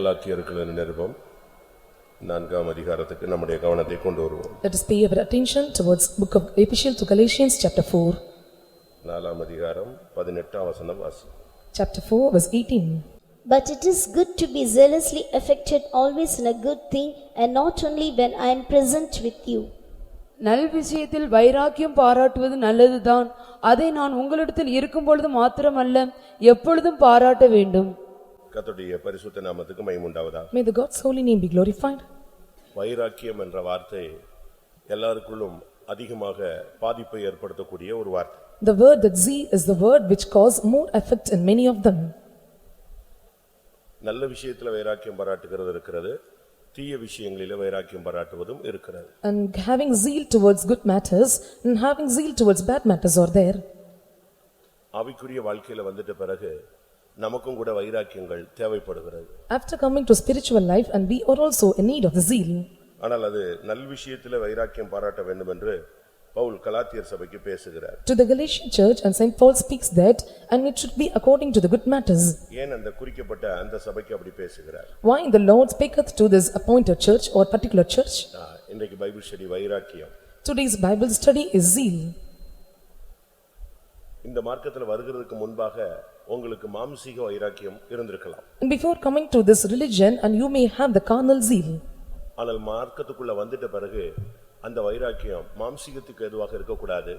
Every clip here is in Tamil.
கலாத்தியருக்கு நிருபம் 4ஆம் அதிகாரத்துக்கு நம்முடைய கவனத்தை கொண்டு வருவோம். Let us pay our attention towards book of Epistle to Galatians chapter 4. 4ஆம் அதிகாரம் 18ஆம் வசனம் வாசி. Chapter 4 verse 18. But it is good to be zealously affected always in a good thing, and not only when I am present with you. நல் விஷயத்தில் வைராக்கியம் பாராட்டுவது நல்லதுதான். அதை நான் உங்களிடத்தில் இருக்கும் பொழுது மாத்திரமல்ல, எப்பொழுதும் பாராட்ட வேண்டும். கர்த்தருடைய பரிசுத்த நாமத்துக்கு மகிமை உண்டாவதாக. May the God's holy name be glorified. வைராக்கியம் என்ற வார்த்தை எல்லாருக்குள்ளும் அதிகமாக பாதிப்பை ஏற்படுத்தக்கூடிய ஒரு வார்த்தை. The word that zeal is the word which cause more effect in many of them. நல்ல விஷயத்துல வைராக்கியம் பாராட்டுகிறது இருக்கிறது, தீய விஷயங்களிலே வைராக்கியம் பாராட்டுவதும் இருக்கிறது. And having zeal towards good matters and having zeal towards bad matters are there. ஆவிக்குரிய வாழ்க்கையில வந்துட்ட பிறகு நமக்கும் கூட வைராக்கியங்கள் தேவைப்படுகிறது. After coming to spiritual life, and we are also in need of the zeal. ஆனால் அது நல் விஷயத்திலே வைராக்கியம் பாராட்ட வேண்டும் என்று பவுல் கலாத்தியர் சபைக்கு பேசுகிறார். To the Galatian church, and Saint Paul speaks that, and it should be according to the good matters. ஏன் அந்த குறிக்கப்பட்ட அந்த சபைக்கு அப்படி பேசுகிறார்? Why the Lord speaketh to this appointed church or particular church? இன்றைக்கு பைபிள் ஸ்டடி வைராக்கியம். Today's Bible study is zeal. இந்த மார்க்கத்தில் வருகிறதுக்கு முன்பாக உங்களுக்கு மாம்சீக வைராக்கியம் இருந்திருக்கலாம். And before coming to this religion, and you may have the carnal zeal. ஆனால் மார்க்கத்துக்குள்ள வந்துட்ட பிறகு அந்த வைராக்கியம் மாம்சீகத்துக்கு எதுவாக இருக்க கூடாது,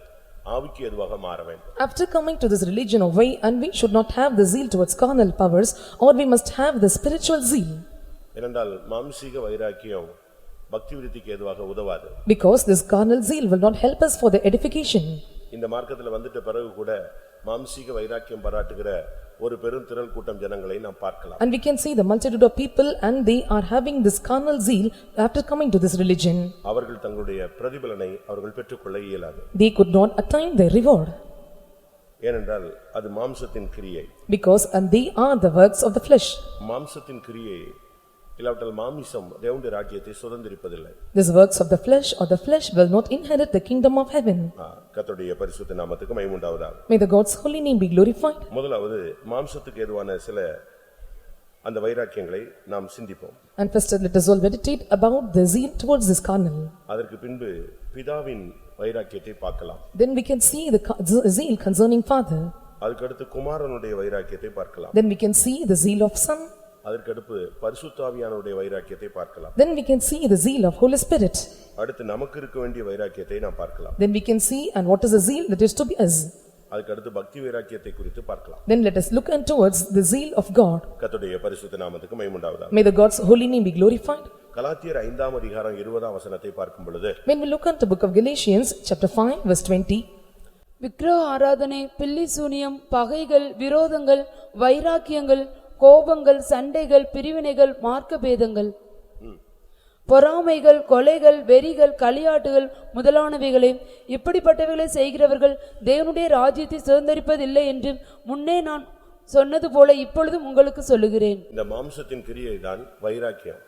ஆவிக்கு எதுவாக மாற வேண்டும். After coming to this religion of way, and we should not have the zeal towards carnal powers, or we must have the spiritual zeal. ஏனென்றால் மாம்சீக வைராக்கியம் பக்தி விருத்திக்கு எதுவாக உதவாது. Because this carnal zeal will not help us for the edification. இந்த மார்க்கத்தில் வந்துட்ட பிறகு கூட மாம்சீக வைராக்கியம் பாராட்டுகிற ஒரு பெரும் திரள் கூட்டம் ஜனங்களை நாம் பார்க்கலாம். And we can see the multitude of people, and they are having this carnal zeal after coming to this religion. அவர்கள் தங்களுடைய பிரதிபலனை அவர்கள் பெற்றுக்கொள்ள இயலாது. They could not attain their reward. ஏனென்றால் அது மாம்சத்தின் கிரியை. Because and they are the works of the flesh. மாம்சத்தின் கிரியை இல்லாவிட்டால் மாமிசம் தேவனுடைய ராஜ்யத்தை சுதந்தரிப்பதில்லை. These works of the flesh will not inherit the kingdom of heaven. கர்த்தருடைய பரிசுத்த நாமத்துக்கு மகிமை உண்டாவதாக. May the God's holy name be glorified. முதலாவது மாம்சத்துக்கு ஏதுவான சில அந்த வைராக்கியங்களை நாம் சிந்திப்போம். And first let us all meditate about the zeal towards this carnal. அதற்கு பின்பு பிதாவின் வைராக்கியத்தை பார்க்கலாம். Then we can see the zeal concerning father. அதுக்கு அடுத்து குமாரனுடைய வைராக்கியத்தை பார்க்கலாம். Then we can see the zeal of son. அதற்கு அடுத்து பரிசுத்த ஆவியானவருடைய வைராக்கியத்தை பார்க்கலாம். Then we can see the zeal of Holy Spirit. அடுத்து நமக்கு இருக்க வேண்டிய வைராக்கியத்தை நாம் பார்க்கலாம். Then we can see and what is the zeal that is to be us. அதுக்கு அடுத்து பக்தி வைராக்கியத்தை குறித்து பார்க்கலாம். Then let us look towards the zeal of God. கர்த்தருடைய பரிசுத்த நாமத்துக்கு மகிமை உண்டாவதாக. May the God's holy name be glorified. கலாத்தியர் 5ஆம் அதிகாரம் 20ஆம் வசனத்தை பார்க்கும் பொழுது, When we look into book of Galatians chapter 5 verse 20, விக்கிரக ஆராதனை, பில்லி சூனியம், பகைகள், விரோதங்கள், வைராக்கியங்கள், கோபங்கள், சண்டைகள், பிரிவினைகள், மார்க்கபேதங்கள், பொறாமைகள், கொலைகள், வெறிகள், களியாட்டுகள் முதலானவைகளே, இப்படிப்பட்டவைகளை செய்கிறவர்கள் தேவனுடைய ராஜ்யத்தை சுதந்தரிப்பதில்லை என்று முன்னே நான் சொன்னது போல இப்பொழுதும் உங்களுக்கு சொல்லுகிறேன். இந்த மாம்சத்தின் கிரியை தான் வைராக்கியம்.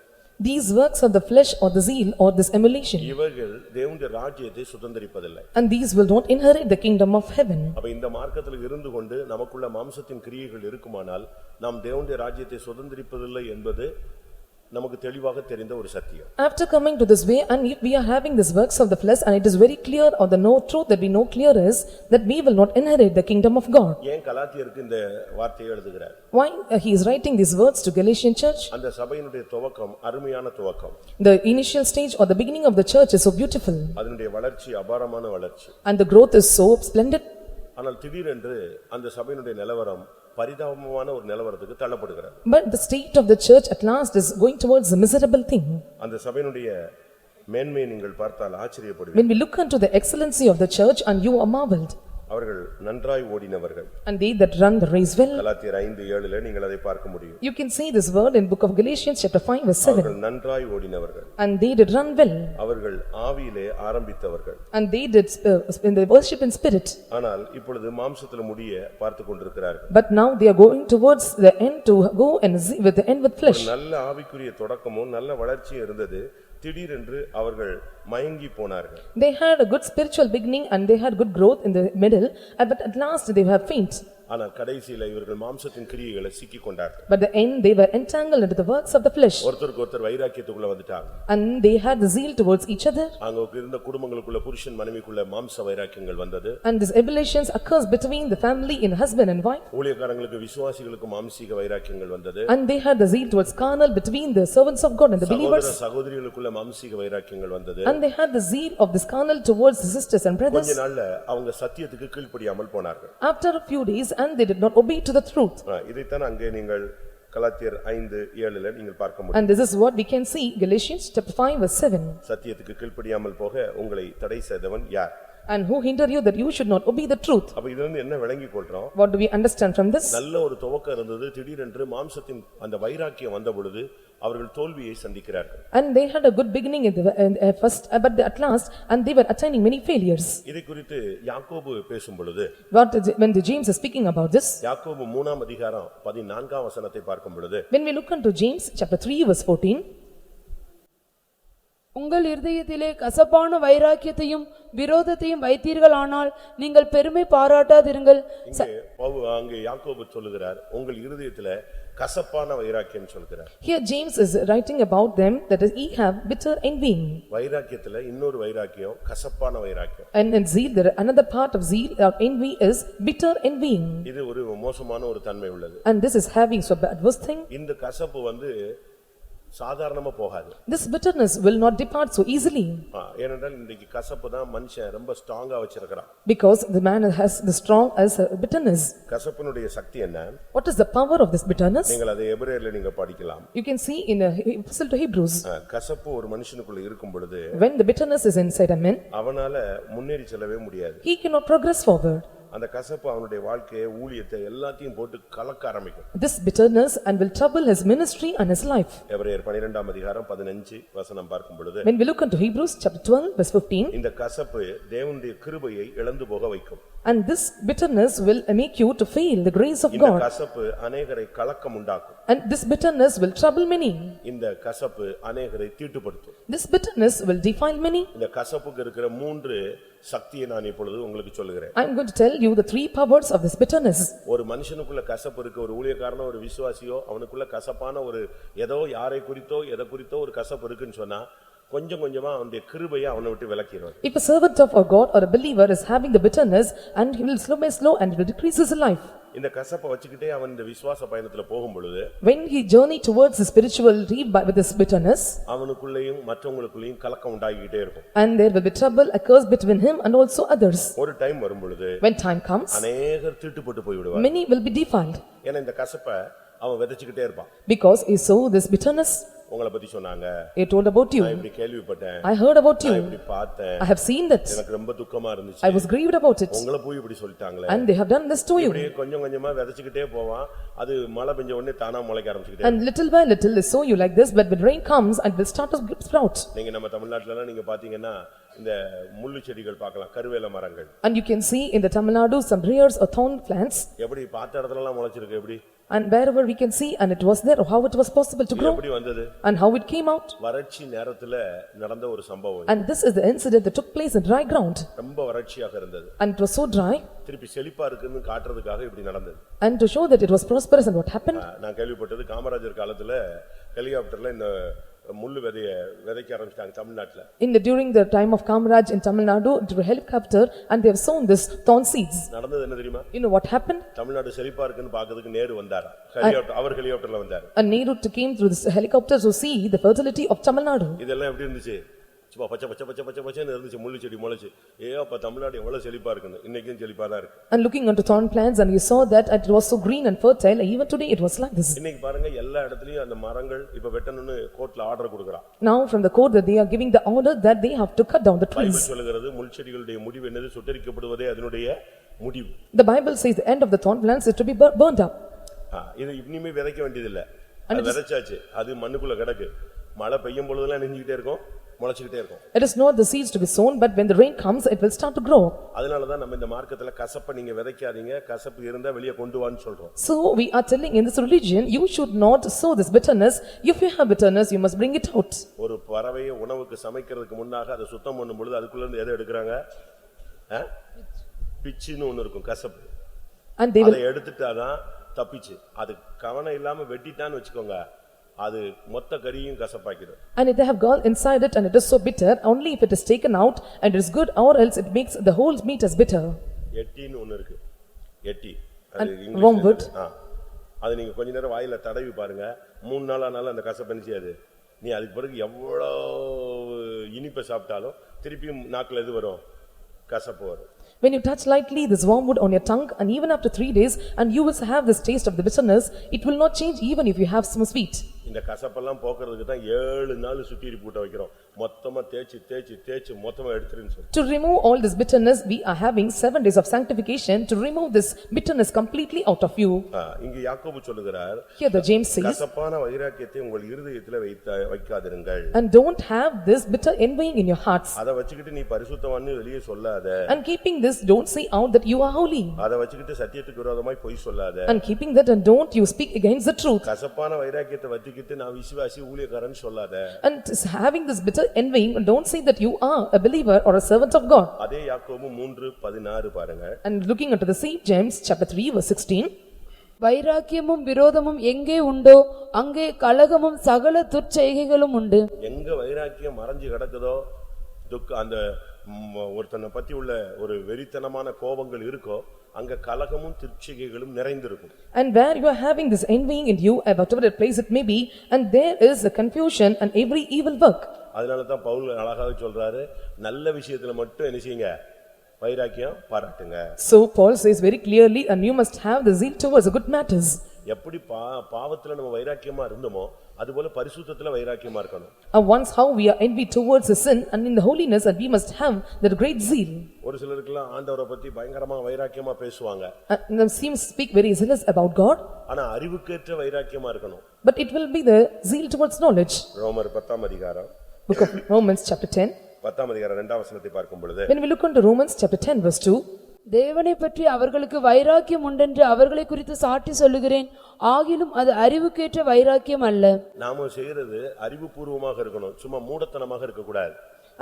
these works of the flesh or the zeal or this emulation, இவர்கள் தேவனுடைய ராஜ்யத்தை சுதந்தரிப்பதில்லை. and these will not inherit the kingdom of heaven. அப்ப இந்த மார்க்கத்தில் இருந்து கொண்டு நமக்குள்ள மாம்சத்தின் கிரியைகள் இருக்குமானால் நாம் தேவனுடைய ராஜ்யத்தை சுதந்தரிப்பதில்லை என்பது நமக்கு தெளிவாக தெரிந்த ஒரு சத்தியம். After coming to this way, and if we are having these works of the flesh, and it is very clear or the no truth that we know clear is that we will not inherit the kingdom of God. ஏன் கலாத்தியருக்கு இந்த வார்த்தையை எழுதுகிறார்? Why he is writing these words to Galatian church? அந்த சபையினுடைய துவக்கம் அருமையான துவக்கம். The initial stage or the beginning of the church is so beautiful, அதனுடைய வளர்ச்சி அபாரமான வளர்ச்சி. and the growth is so splendid. ஆனால் திடீரென்று அந்த சபையினுடைய நிலவரம் பரிதாபமான ஒரு நிலவரத்துக்கு தள்ளப்படுகிறது. But the state of the church at last is going towards a miserable thing. அந்த சபையினுடைய மேன்மையை நீங்கள் பார்த்தால் ஆச்சரியப்படுவீர்கள். When we look into the excellency of the church, and you are marveled. அவர்கள் நன்றாய் ஓடினவர்கள். And they that run the race well. கலாத்தியர் 5:7 நீங்கள் அதை பார்க்க முடியும். You can see this word in book of Galatians chapter 5 verse 7. அவர்கள் நன்றாய் ஓடினவர்கள். And they did run well. அவர்கள் ஆவியிலே ஆரம்பித்தவர்கள். And they did in the worship in spirit. ஆனால் இப்பொழுது மாம்சத்தில் முடிய பார்த்து கொண்டிருக்கிறார்கள். But now they are going towards the end to go and with the end with flesh. நல்ல ஆவிக்குரிய தொடக்கமும் நல்ல வளர்ச்சியும் இருந்தது. திடீரென்று அவர்கள் மயங்கி போனார்கள். They had a good spiritual beginning, and they had good growth in the middle, but at last they were faint. ஆனால் கடைசியில இவர்கள் மாம்சத்தின் கிரியைகளை சிக்கிக் கொண்டார்கள். But the end they were entangled into the works of the flesh. ஒருத்தருக்கு ஒருத்தர் வைராக்கியத்துக்குள்ள வந்துட்டாங்க. And they had the zeal towards each other. அங்க இருந்த குடும்பங்களுக்குள்ள புருஷன் மனைவிக்குள்ள மாம்ச வைராக்கியங்கள் வந்தது. And these ebullitions occurs between the family in husband and wife. ஊழியக்காரங்களுக்கு விசுவாசிகளுக்கு மாம்சீக வைராக்கியங்கள் வந்தது. And they had the zeal towards carnal between the servants of God and the believers. சகோதரிகளுக்குள்ள மாம்சீக வைராக்கியங்கள் வந்தது. And they had the zeal of this carnal towards the sisters and brothers. கொஞ்ச நாள்ல அவங்க சத்தியத்துக்கு கீழ்ப்படியாமல் போனார்கள். After a few days and they did not obey to the truth. இதைத்தான் அங்கே நீங்கள் கலாத்தியர் 5:7 நீங்கள் பார்க்க முடியும். And this is what we can see Galatians chapter 5 verse 7. சத்தியத்துக்கு கீழ்ப்படியாமல் போக உங்களை தடை செய்தவன் யார்? And who hinder you that you should not obey the truth? அப்ப இதிலிருந்து என்ன விளங்கிக் கொள்றோம்? What do we understand from this? நல்ல ஒரு துவக்கம் இருந்தது. திடீரென்று மாம்சத்தின் அந்த வைராக்கியம் வந்த பொழுது அவர்கள் தோல்வியை சந்திக்கிறார்கள். And they had a good beginning in the first but at last and they were attaining many failures. இதை குறித்து யாக்கோபு பேசும் பொழுது When James is speaking about this, யாக்கோபு 3ஆம் அதிகாரம் 14ஆம் வசனத்தை பார்க்கும் பொழுது when we look into James chapter 3 verse 14, உங்கள் இருதயத்திலே கசப்பான வைராக்கியத்தையும் விரோதத்தையும் வைத்தீர்களானால் நீங்கள் பெருமை பாராட்டாதிருங்கள். அங்கே யாக்கோபு சொல்லுகிறார் உங்கள் இருதயத்திலே கசப்பான வைராக்கியம் சொல்கிறார். Here James is writing about them that ye have bitter envying. வைராக்கியத்திலே இன்னொரு வைராக்கியம் கசப்பான வைராக்கியம். And in zeal there another part of zeal or envy is bitter envying. இது ஒரு மோசமான ஒரு தன்மை உள்ளது. And this is having so bad worst thing. இந்த கசப்பு சாதாரணமா போகாது. This bitterness will not depart so easily. ஏனென்றால் இன்றைக்கு கசப்பு தான் மனுஷன் ரொம்ப ஸ்ட்ராங்கா வச்சிருக்கான். Because the man has the strong as bitterness. கசப்பினுடைய சக்தி என்ன? What is the power of this bitterness? நீங்கள் அதை எபிரேயர்ல நீங்க படிக்கலாம். You can see in a epistle to Hebrews. கசப்பு ஒரு மனுஷனுக்குள்ள இருக்கும் பொழுது when the bitterness is inside a man, அவனால முன்னேறி செல்லவே முடியாது. he cannot progress forward. அந்த கசப்பு அவனுடைய வாழ்க்கையை ஊழியத்தை எல்லாத்தையும் போட்டு கலக்க ஆரம்பிக்கும். This bitterness and will trouble his ministry and his life. எபிரேயர் 12ஆம் அதிகாரம் 15 வசனம் பார்க்கும் பொழுது when we look into Hebrews chapter 12 verse 15, இந்த கசப்பு தேவனுடைய கிருபையை இழந்து போக வைக்கும். and this bitterness will make you to fail the grace of இந்த God. கசப்பு अनेகரை கலக்கம் உண்டாக்கும். And this bitterness will trouble many. இந்த கசப்பு अनेகரை தீட்டுப்படுத்தும். This bitterness will defile many. இந்த கசப்புக்கு இருக்கிற 3 சக்தியை நான் இப்பொழுது உங்களுக்கு சொல்லுகிறேன். I am going to tell you the 3 powers of this bitterness. ஒரு மனுஷனுக்குள்ள கசப்பு இருக்கு. ஒரு ஊழியக்காரனோ ஒரு விசுவாசியோ அவனுக்குள்ள கசப்பான ஒரு ஏதோ யாரை குறித்தோ எதை குறித்தோ ஒரு கசப்பு இருக்குன்னு சொன்னா கொஞ்சம் கொஞ்சமா அவனுடைய கிருபையை அவனை விட்டு விலக்கிடுவார். If a servant of our God or a believer is having the bitterness and he will slow by slow and will decrease his life. இந்த கசப்பை வச்சுக்கிட்டே அவன் இந்த விசுவாச பயணத்துல போகும் பொழுது when he journey towards the spirituality with this bitterness, அவனுக்குள்ளேயும் மற்றவங்களுக்குள்ளேயும் கலக்கம் உண்டாகிட்டே இருக்கும். and there will be trouble occurs between him and also others. ஒரு டைம் வரும் பொழுது when time comes, अनेகர் தீட்டுப்பட்டு போய் விடுவார். many will be defiled. ஏன்னா இந்த கசப்பை அவன் விதைச்சிட்டே இருப்பான். because he sow this bitterness. உங்களை பத்தி சொன்னாங்க. He told about you. நான் இப்படி கேள்விப்பட்டேன். I heard about you. நான் இப்படி பார்த்தேன். I have seen that. எனக்கு ரொம்ப துக்கமா இருந்துச்சு. I was grieved about it. உங்களை போய் இப்படி சொல்லிட்டாங்களே. and they have done this to you. இப்படி கொஞ்சம் கொஞ்சமா விதைச்சிட்டே போவான். அது மழை பெஞ்ச உடனே தானா முளைக்க ஆரம்பிச்சிட்டே. and little by little they sow you like this, but when rain comes and will start to sprout. நீங்க நம்ம தமிழ்நாட்டுல நீங்க பாத்தீங்கன்னா இந்த முள்ளு செடிகள் பார்க்கலாம். கருவேல மரங்கள். and you can see in the Tamil Nadu some briars or thorn plants. எப்படி பார்த்த இடத்துல எல்லாம் முளைச்சிருக்கு எப்படி? and wherever we can see and it was there or how it was possible to grow. எப்படி வந்தது? and how it came out. வறட்சி நேரத்துல நடந்த ஒரு சம்பவம். and this is the incident that took place in dry ground. ரொம்ப வறட்சியாக இருந்தது. and it was so dry. திருப்பி செழிப்பா இருக்குன்னு காட்டுறதுக்காக இப்படி நடந்தது. and to show that it was prosperous. and what happened? நான் கேள்விப்பட்டது காமராஜர் காலத்துல ஹெலிகாப்டர்ல இந்த முள்ளு விதைக்க ஆரம்பிச்சாங்க தமிழ்நாட்டுல. during the time of Kamaraj in Tamil Nadu, it was a helicopter and they have sown this thorn seeds. நடந்தது என்ன தெரியுமா? you know what happened? Tamil Nadu செழிப்பா இருக்குன்னு பார்க்கிறதுக்கு நேரு வந்தாரா? ஹெலிகாப்டர்ல வந்தாரு. and Nehru came through this helicopter to see the fertility of Tamil Nadu. இதெல்லாம் எப்படி இருந்துச்சு? சும்மா பச்சை பச்சை பச்சை பச்சை பச்சைன்னு இருந்துச்சு. முள்ளு செடி முளைச்சு. அப்ப தமிழ்நாடு எவ்வளவு செழிப்பா இருக்குன்னு. இன்னைக்கும் செழிப்பா தான் இருக்கு. and looking onto thorn plants and you saw that it was so green and fertile. even today it was like this. இன்னைக்கு பாருங்க எல்லா இடத்துலயும் அந்த மரங்கள் இப்ப வெட்டணும்னு கோர்ட்ல ஆர்டர் கொடுக்கறான். now from the court that they are giving the order that they have to cut down the trees. Bible சொல்லுகிறது முள் செடிகளுடைய முடிவு என்னது? சுட்டெரிக்கப்படுவதே அதனுடைய முடிவு. the Bible says the end of the thorn plants is to be burnt up. இது இனிமே விதைக்க வேண்டியது இல்ல. அது விதைச்சாச்சு. அது மண்ணுக்குள்ள கிடக்கு. மழை பெய்யும் பொழுதெல்லாம் நெஞ்சிட்டே இருக்கும். முளைச்சிட்டே இருக்கும். it is not the seeds to be sown, but when the rain comes it will start to grow. அதனால தான் நம்ம இந்த மார்க்கத்துல கசப்பை நீங்க விதைக்காதீங்க. கசப்பு இருந்தா வெளிய கொண்டு வான்னு சொல்றோம். so we are telling in this religion you should not sow this bitterness. if you have bitterness you must bring it out. ஒரு பறவையை உணவுக்கு சமைக்கிறதுக்கு முன்னாக அதை சுத்தம் பண்ணும் பொழுது அதுக்குள்ள இருந்து எதை எடுக்கறாங்க? பிச்சுன்னு ஒன்னு இருக்கும் கசப்பு. And they will, அதை எடுத்துட்டாதான் தப்பிச்சு. அது கவனம் இல்லாம வெட்டிட்டான்னு வெச்சுக்கோங்க, அது மொத்த கறியும் கசப்பாக்கிடும். and if they have gall inside it and it is so bitter, only if it is taken out and it is good, or else it makes the whole meat as bitter. எட்டின்னு ஒன்னு இருக்கு, எட்டி. And wormwood. அது நீங்க கொஞ்ச நேரம் வாயில தடவி பாருங்க, 3 நாள் ஆனாலும் அந்த கசப்பு செய்யாது. நீ அதுக்கு பிறகு எவ்வளவு இனிப்பை சாப்பிட்டாலும் திருப்பியும் நாக்குல எது வரும், கசப்பு வரும். When you touch lightly this wormwood on your tongue, and even after 3 days, and you will have this taste of the bitterness, it will not change even if you have some sweet. இந்த கசப்பெல்லாம் போக்குறதுக்கு தான் 7 நாள் சுத்திரி பூட்ட வைக்கிறோம். மொத்தமா தேய்ச்சி மொத்தமா எடுத்துருன்னு சொல்லு. To remove all this bitterness, we are having 7 days of sanctification to remove this bitterness completely out of you. இங்க யாக்கோபு சொல்லுகிறார், Here the James says, கசப்பான வைராக்கியத்தை உங்கள் இருதயத்திலே வைக்காதிருங்கள். and don't have this bitter envying in your hearts. அதை வச்சுக்கிட்டு நீ பரிசுத்தவான்னு வெளியே சொல்லாத. And keeping this, don't say out that you are holy. அதை வச்சுக்கிட்டு சத்தியத்துக்கு விரோதமாய் பொய் சொல்லாத. And keeping that, and don't you speak against the truth. கசப்பான வைராக்கியத்தை வச்சுக்கிட்டு நான் விசுவாசி ஊழியக்காரன் சொல்லாத. And having this bitter envying, don't say that you are a believer or a servant of God. அதே யாக்கோபு 3:16 பாருங்க. And looking into the same James chapter 3 verse 16, வைராக்கியமும் விரோதமும் எங்கே உண்டோ அங்கே கலகமும் சகல துர்ச்செய்கைகளும் உண்டு. எங்க வைராக்கியம் மறைஞ்சு கிடக்குதோ, அந்த ஒருத்தனை பத்தி உள்ள ஒரு வெறித்தனமான கோபங்கள் இருக்கோ, அங்க கலகமும் துர்ச்செய்கைகளும் நிறைந்திருக்கும். and where you are having this envying in you, at whatever place it may be, and there is a confusion and every evil work. அதனால தான் பவுல் அழகாக சொல்றாரு, நல்ல விஷயத்துல மட்டும் என்ன செய்யுங்க, வைராக்கியம் பாராட்டுங்க. So Paul says very clearly, and you must have the zeal towards the good matters. எப்படி பாவத்துல நம்ம வைராக்கியமா இருந்தோமோ அதுபோல பரிசுத்தத்துல வைராக்கியமா இருக்கணும். Once how we are envy towards the sin, and in the holiness, and we must have that great zeal. ஒரு சிலருக்குலாம் ஆண்டவரை பத்தி பயங்கரமா வைராக்கியமா பேசுவாங்க. And them seems speak very zealous about God. ஆனா அறிவுக்கேற்ற வைராக்கியமா இருக்கணும். But it will be the zeal towards knowledge. ரோமர் 10 அதிகாரம். Book of Romans chapter 10. 10 அதிகாரம் 2 வசனத்தை பார்க்கும் பொழுது, When we look into Romans chapter 10 verse 2, தேவனை பற்றி அவர்களுக்கு வைராக்கியம் உண்டென்று அவர்களை குறித்து சாட்டி சொல்லுகிறேன், ஆகிலும் அது அறிவுக்கேற்ற வைராக்கியம் அல்ல. நாம செய்யறது அறிவுபூர்வமாக இருக்கணும், சும்மா மூடத்தனமாக இருக்க கூடாது.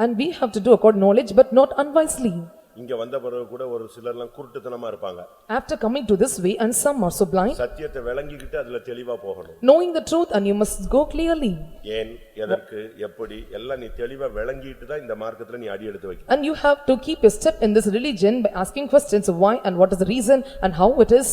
and we have to do according knowledge but not unwisely. இங்க வந்த பிறகு கூட ஒரு சிலர்லாம் குருட்டுத்தனமா இருப்பாங்க. After coming to this way, and some are so blind, சத்தியத்தை விளங்கிக்கிட்டு அதுல தெளிவா போகணும். knowing the truth, and you must go clearly. ஏன், எதற்கு, எப்படி எல்லாம் நீ தெளிவா விளங்கிட்டு தான் இந்த மார்க்கத்துல நீ அடி எடுத்து வைக்க. And you have to keep a step in this religion by asking questions of why and what is the reason and how it is.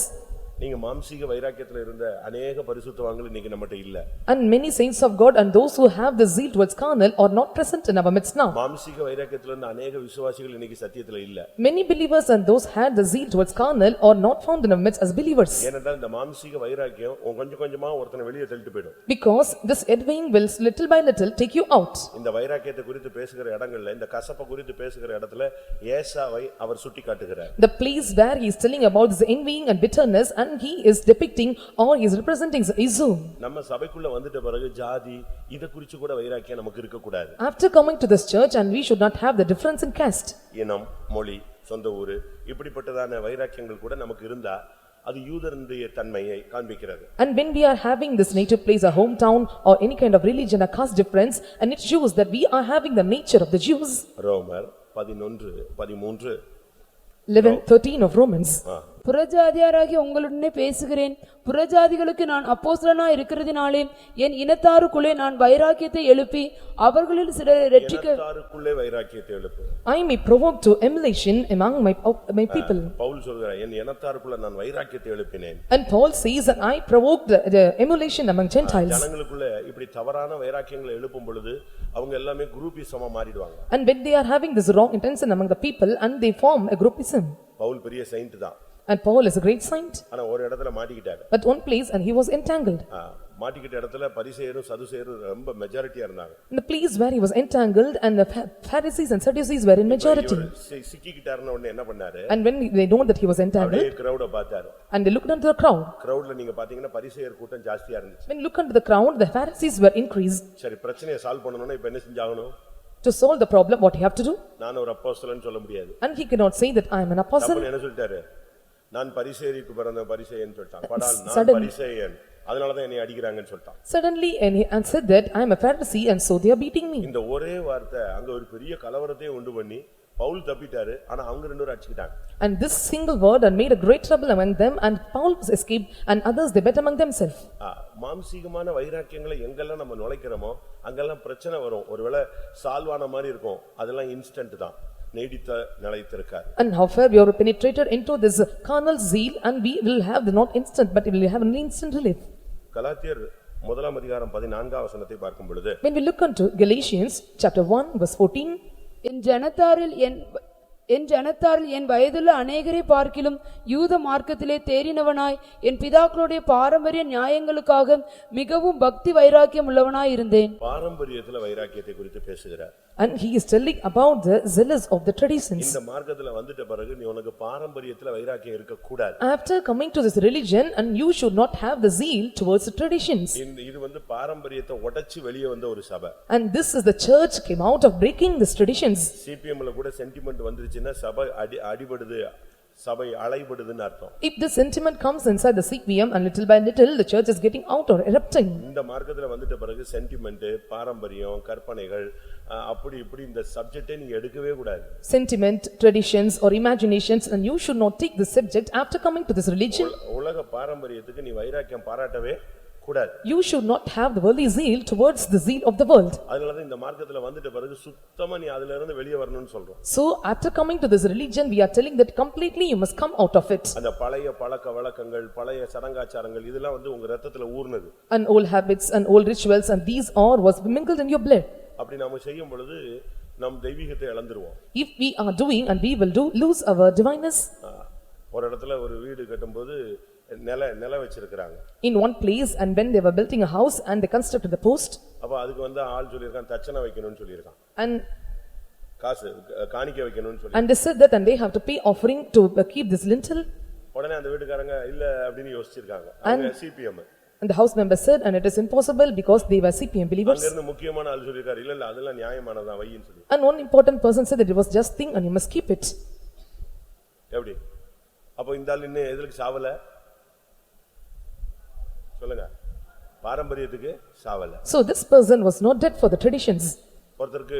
நீங்க மாம்சீக வைராக்கியத்துல இருந்த अनेक பரிசுத்தவான்கள் இன்னைக்கு நம்மட்ட இல்ல. And many saints of God and those who have the zeal towards carnal are not present in our midst now. மாம்சீக வைராக்கியத்துல இருந்த अनेक விசுவாசிகள் இன்னைக்கு சத்தியத்துல இல்ல. Many believers and those had the zeal towards carnal are not found in our midst as believers. ஏனென்றால் இந்த மாம்சீக வைராக்கியம் கொஞ்சம் கொஞ்சமா ஒருத்தனை வெளியே தள்ளிட்டு போய்டும். Because this envying will little by little take you out. இந்த வைராக்கியத்தை குறித்து பேசுகிற இடங்கள்ல, இந்த கசப்பை குறித்து பேசுகிற இடத்துல ஏசாவை அவர் சுட்டி காட்டுகிறார். The place where he is telling about this envying and bitterness, and he is depicting or he is representing Esau. நம்ம சபைக்குள்ள வந்துட்ட பிறகு ஜாதி இத குறித்து கூட வைராக்கியம் நமக்கு இருக்க கூடாது. After coming to this church, and we should not have the difference in caste. இனம், மொழி, சொந்த ஊரு இப்படிப்பட்டதான வைராக்கியங்கள் கூட நமக்கு இருந்தா அது யூதருடைய தன்மையை காண்பிக்கிறது. And when we are having this native place, a hometown or any kind of religion, a caste difference, and it shows that we are having the nature of the Jews. ரோமர் 11:13 11:13 of Romans. புறஜாதியாராகிய உங்களுடனே பேசுகிறேன், புறஜாதிகளுக்கு நான் அப்போஸ்தலனாய் இருக்கிறதினாலே என் இனத்தாருக்குள்ளே நான் வைராக்கியத்தை எழுப்பி அவர்களில் சிலரை இரட்சிக்க. இனத்தாருக்குள்ளே வைராக்கியத்தை எழுப்பு. I may provoke to emulation among my people. Pavul சொல்கிறார், என் இனத்தாருக்குள்ள நான் வைராக்கியத்தை எழுப்பினேன். And Paul says that I provoked the emulation among Gentiles. ஜனங்களுக்குள்ள இப்படி தவறான வைராக்கியங்களை எழுப்பும் பொழுது அவங்க எல்லாமே குரூப்பிசமா மாறிடுவாங்க. And when they are having this wrong intention among the people, and they form a groupism. Pavul பெரிய செயிண்ட் தான். And Paul is a great saint. ஆனா ஒரு இடத்துல மாட்டிக்கிட்டாரு. At one place, and he was entangled. மாட்டிக்கிட்ட இடத்துல பரிசேயரும் சதுசேயரும் ரொம்ப மெஜாரிட்டியா இருந்தாங்க. In the place where he was entangled, and the Pharisees and Sadducees were in majority. சிக்கிக்கிட்டாருன உடனே என்ன பண்ணாரு? And when they know that he was entangled, அப்படியே crowd பார்த்தாரு. and they looked into the crowd. crowdல நீங்க பாத்தீங்கன்னா பரிசேயர் கூட்டம் ஜாஸ்தியா இருந்துச்சு. When look into the crowd, the Pharisees were increased. சரி, பிரச்சனையை சால்வ் பண்ணனும்னா இப்போ என்ன செஞ்சாகணும்? To solve the problem, what he have to do? நான் ஒரு அப்போஸ்தலன் சொல்ல முடியாது. And he cannot say that I am an apostle. அப்ப என்ன சொல்லிட்டாரு? நான் பரிசேயருக்கு பிறந்த பரிசேயன் சொல்லிட்டான். படால் நான் பரிசேயன், அதனால தான் என்னை அடிக்குறாங்கன்னு சொல்லிட்டான். Suddenly, and he answered that I am a Pharisee, and so they are beating me. இந்த ஒரே வார்த்தை அங்க ஒரு பெரிய கலவரத்தை உண்டு பண்ணி பவுல் தப்பிட்டாரு, ஆனா அவங்க ரெண்டு பேரும் அடிச்சுக்கிட்டாங்க. And this single word and made a great trouble among them, and Paul escaped, and others they bet among themselves. மாம்சீகமான வைராக்கியங்களை எங்கெல்லாம் நம்ம நுழைக்கிறோமோ அங்கெல்லாம் பிரச்சனை வரும். ஒருவேளை சால்வான மாதிரி இருக்கும், அதெல்லாம் இன்ஸ்டன்ட் தான், நீடித்த நிலைத்திருக்காது. And however we are penetrated into this carnal zeal, and we will have the not instant but we will have an instant relief. கலாத்தியர் முதலாம் அதிகாரம் 14ஆம் வசனத்தை பார்க்கும் பொழுது, When we look into Galatians chapter 1 verse 14, என் ஜனத்தாரில் என் வயதுள்ள அநேகரை பார்க்கிலும் யூத மார்க்கத்திலே தேறினவனாய் என் பிதாக்களுடைய பாரம்பரிய நியாயங்களுக்காக மிகவும் பக்தி வைராக்கியம் உள்ளவனாய் இருந்தேன். பாரம்பரியத்துல வைராக்கியத்தை குறித்து பேசுகிறார். and he is telling about the zealous of the traditions. இந்த மார்க்கத்துல வந்துட்ட பிறகு நீ உனக்கு பாரம்பரியத்துல வைராக்கியம் இருக்க கூடாது. After coming to this religion, and you should not have the zeal towards the traditions. இது வந்து பாரம்பரியத்தை உடைச்சு வெளியே வந்த ஒரு சபை. And this is the church came out of breaking these traditions. சிபிஎம்ல கூட சென்டிமென்ட் வந்துருச்சுன்னா சபை அடிபடுது, சபை அலைபடுதுன்னு அர்த்தம். If the sentiment comes inside the CPM, and little by little the church is getting out or erupting. இந்த மார்க்கத்துல வந்துட்ட பிறகு சென்டிமென்ட், பாரம்பரியம், கற்பனைகள், அப்படி இப்படி இந்த சப்ஜெக்டே நீங்க எடுக்கவே கூடாது. Sentiment, traditions or imaginations, and you should not take the subject after coming to this religion. உலக பாரம்பரியத்துக்கு நீ வைராக்கியம் பாராட்டவே கூடாது. You should not have the worldly zeal towards the zeal of the world. அதனால தான் இந்த மார்க்கத்துல வந்துட்ட பிறகு சுத்தமா நீ அதில இருந்து வெளியே வரணும்னு சொல்றோம். So after coming to this religion, we are telling that completely you must come out of it. அந்த பழைய பழக்க வழக்கங்கள், பழைய சடங்காச்சாரங்கள் இதெல்லாம் வந்து உங்க ரத்தத்துல ஊர்னது. And old habits and old rituals, and these all was mingled in your blood. அப்படி நாம செய்யும் பொழுது நம் தெய்வீகத்தை இழந்துருவோம். If we are doing, and we will lose our divineness. ஒரு இடத்துல ஒரு வீடு கட்டும்போது நில வச்சிருக்காங்க. In one place, and when they were building a house and they constructed the post. அப்ப அதுக்கு வந்து ஆள் சொல்லிருக்கான், தச்சனை வைக்கணும்னு சொல்லிருக்கான். And காசு காணிக்கை வைக்கணும்னு சொல்லி. and they said that, and they have to pay offering to keep this lintel. உடனே அந்த வீட்டுக்காரங்க இல்ல அப்படினு யோசிச்சிருக்காங்க. அவங்க CPM. And the house member said, and it is impossible because they were CPM believers. அங்க இருந்து முக்கியமான ஆள் சொல்லிருக்காரு, இல்ல இல்ல அதெல்லாம் நியாயமானதா வையின்னு சொல்லி. And one important person said that it was just thing and you must keep it. எப்படி? அப்ப இந்த ஆள் இன்னும் எதுக்கு சாவல? சொல்லுங்க. பாரம்பரியத்துக்கு சாவல. So this person was not dead for the traditions. ஒருத்தருக்கு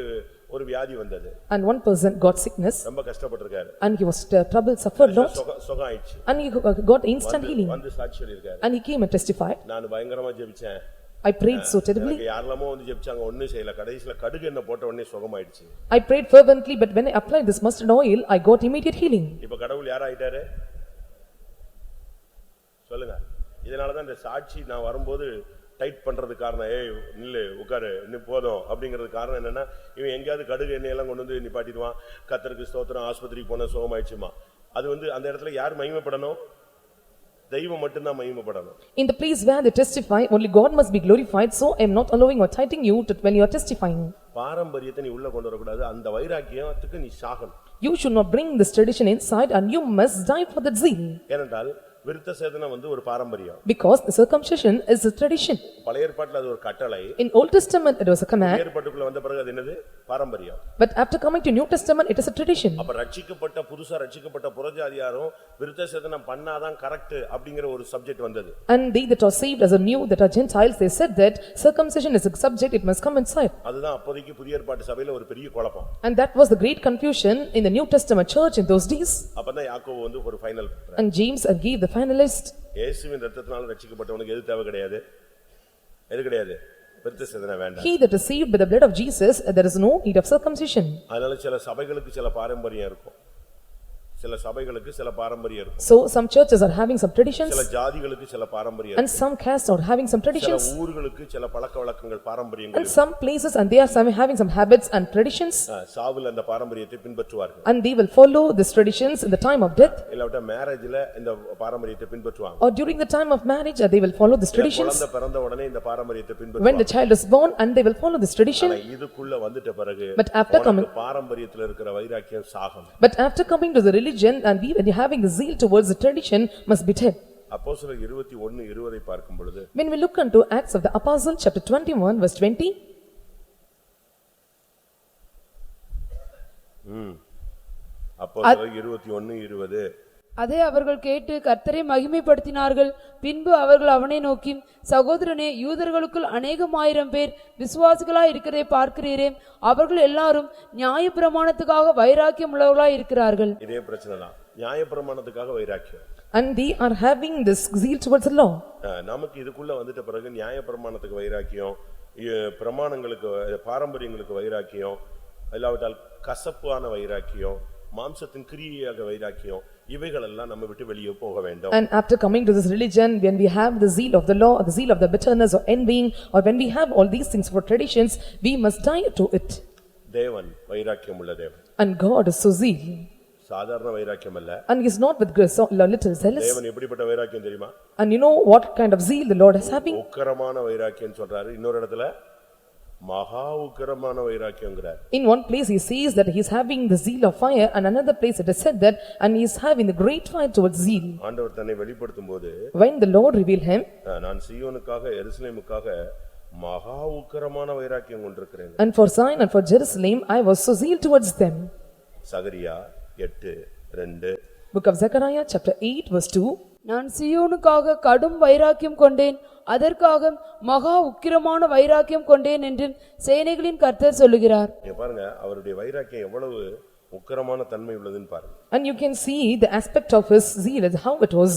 ஒரு வியாதி வந்தது. And one person got sickness. ரொம்ப கஷ்டப்பட்டிருக்காரு. And he was trouble, suffered lot. சுகம் ஆயிடுச்சு. And he got instant healing. வந்து சாட்சி சொல்லிருக்காரு. And he came and testified. நான் பயங்கரமா ஜெபிச்சேன். I prayed so terribly. யாரெல்லாமோ வந்து ஜெபிச்சாங்க, ஒண்ணும் செய்யல. கடைசில கடுகு எண்ணெய் போட்ட உடனே சுகமாயிடுச்சு. I prayed fervently, but when I applied this mustard oil, I got immediate healing. இப்ப கடவுள் யார் ஆயிட்டாரு? சொல்லுங்க. இதனால தான் இந்த சாட்சி நான் வரும்போது டைட் பண்றது காரணம், ஏய் நில்லு உட்காரு இன்னும் போதும் அப்படிங்கிறது காரணம் என்னன்னா, இவன் எங்கேயாவது கடுகு எண்ணெய் எல்லாம் கொண்டு வந்து நிப்பாட்டிடுவான், கர்த்தருக்கு ஸ்தோத்திரம், ஆஸ்பத்திரிக்கு போன சுகமாயிடுச்சுமா. அது வந்து அந்த இடத்துல யார் மகிமைப்படணும்? தெய்வம் மட்டும்தான் மகிமைப்படணும். In the place where they testify, only God must be glorified. So I am not allowing or citing you to when you are testifying. பாரம்பரியத்தை நீ உள்ள கொண்டு வரக்கூடாது. அந்த வைராக்கியத்துக்கு நீ சாகணும். You should not bring this tradition inside, and you must die for that zeal. ஏனென்றால் விருத்த சேதனம் வந்து ஒரு பாரம்பரியம். Because the circumcision is a tradition. பழைய ஏற்பாட்டுல அது ஒரு கட்டளை. In Old Testament it was a command. புதிய ஏற்பாட்டுக்குள்ள வந்த பிறகு அது என்னது? பாரம்பரியம். But after coming to New Testament it is a tradition. அப்ப ரட்சிக்கப்பட்ட புதுசா ரட்சிக்கப்பட்ட புறஜாதியாரும் விருத்த சேதனம் பண்ணாதான் கரெக்ட் அப்படிங்கிற ஒரு சப்ஜெக்ட் வந்தது. And they that are saved as a new, that are Gentiles, they said that circumcision is a subject, it must come inside. அதுதான் அப்போதைக்கு புதிய ஏற்பாட்டு சபையில ஒரு பெரிய குழப்பம். And that was the great confusion in the New Testament church in those days. அப்பதான் யாக்கோபு வந்து ஒரு final. And James gave the finalist. இயேசுவின் இரத்தத்தினால ரட்சிக்கப்பட்டவனுக்கு எது தேவை கிடையாது? எது கிடையாது? விருத்த சேதனம் வேண்டாம். He that is saved by the blood of Jesus, there is no need of circumcision. அதனால சில சபைகளுக்கு சில பாரம்பரியம் இருக்கும். சில சபைகளுக்கு சில பாரம்பரியம் இருக்கும். So some churches are having some traditions. சில ஜாதிகளுக்கு சில பாரம்பரியம் And some castes are having some சில traditions. ஊர்களுக்கு சில பழக்கவழக்கங்கள் பாரம்பரியங்கள் And some places, and they are having some habits and traditions. சாவுல அந்த பாரம்பரியத்தை பின்பற்றுவார்கள். And they will follow these traditions in the time of death. இல்லாட்ட மேரேஜ்ல இந்த பாரம்பரியத்தை பின்பற்றுவாங்க. Or during the time of marriage, they will follow these traditions. குழந்தை பிறந்த உடனே இந்த பாரம்பரியத்தை When பின்பற்றுவாங்க. the child is born, and they will follow this tradition. இதுக்குள்ள வந்துட்ட பிறகு But after coming, பாரம்பரியத்துல இருக்கிற வைராக்கியம் சாகும். but after coming to the religion, and we having the zeal towards the tradition must be dead. அப்போஸ்தலர் 21:20 பார்க்கும் பொழுது, When we look into Acts of the Apostle chapter 21 verse 20, அப்போஸ்தலர் 21:20 அதை அவர்கள் கேட்டு கர்த்தரை மகிமைப்படுத்தினார்கள். பின்பு அவர்கள் அவனை நோக்கி, சகோதரனே, யூதர்களுக்குள் அநேகமாயிரம் பேர் விசுவாசிகளாய் இருக்கிறதை பார்க்கிறீரே, அவர்கள் எல்லாரும் நியாயப்பிரமாணத்துக்காக வைராக்கியம் உள்ளவர்களாய் இருக்கிறார்கள். இதே பிரச்சனை தான், நியாயப்பிரமாணத்துக்காக வைராக்கியம். And they are having this zeal towards the law. நமக்கு இதுக்குள்ள வந்துட்ட பிறகு நியாயப்பிரமாணத்துக்கு வைராக்கியம், பிரமாணங்களுக்கு பாரம்பரியங்களுக்கு வைராக்கியம், இல்லாவிட்டால் கசப்பான வைராக்கியம், மாம்சத்தின் கிரியையாக வைராக்கியம், இவைகள் எல்லாம் நம்ம விட்டு வெளியே போக வேண்டும். And after coming to this religion, when we have the zeal of the law, or the zeal of the bitterness or envying, or when we have all these things for traditions, we must die to it. தேவன் வைராக்கியம் உள்ள தேவன். And God is so zeal. சாதாரண வைராக்கியம் அல்ல. And he is not with grace or little zealous. தேவன் எப்படிப்பட்ட வைராக்கியம் தெரியுமா? And you know what kind of zeal the Lord is having? உக்கிரமான வைராக்கியம் சொல்றாரு. இன்னொரு இடத்துல மகா உக்கிரமான வைராக்கியம்ங்கறார். In one place he says that he is having the zeal of fire, and another place it is said that and he is having the great fire towards zeal. ஆண்டவர் தன்னை வெளிப்படுத்தும்போது, when the Lord revealed him, நான் சீயோனுக்காக எருசலேமுக்காக மகா உக்கிரமான வைராக்கியம் கொண்டிருக்கிறேன். and for Zion and for Jerusalem I was so zeal towards them. Zechariah 8:2. Book of Zechariah chapter 8 verse 2. நான் சீயோனுக்காக கடும் வைராக்கியம் கொண்டேன், அதற்காக மகா உக்கிரமான வைராக்கியம் கொண்டேன் என்று சேனைகளின் கர்த்தர் சொல்லுகிறார். நீங்க பாருங்க, அவருடைய வைராக்கியம் எவ்வளவு உக்கிரமான தன்மை உள்ளதுன்னு பாருங்க. And you can see the aspect of his zeal as how it was.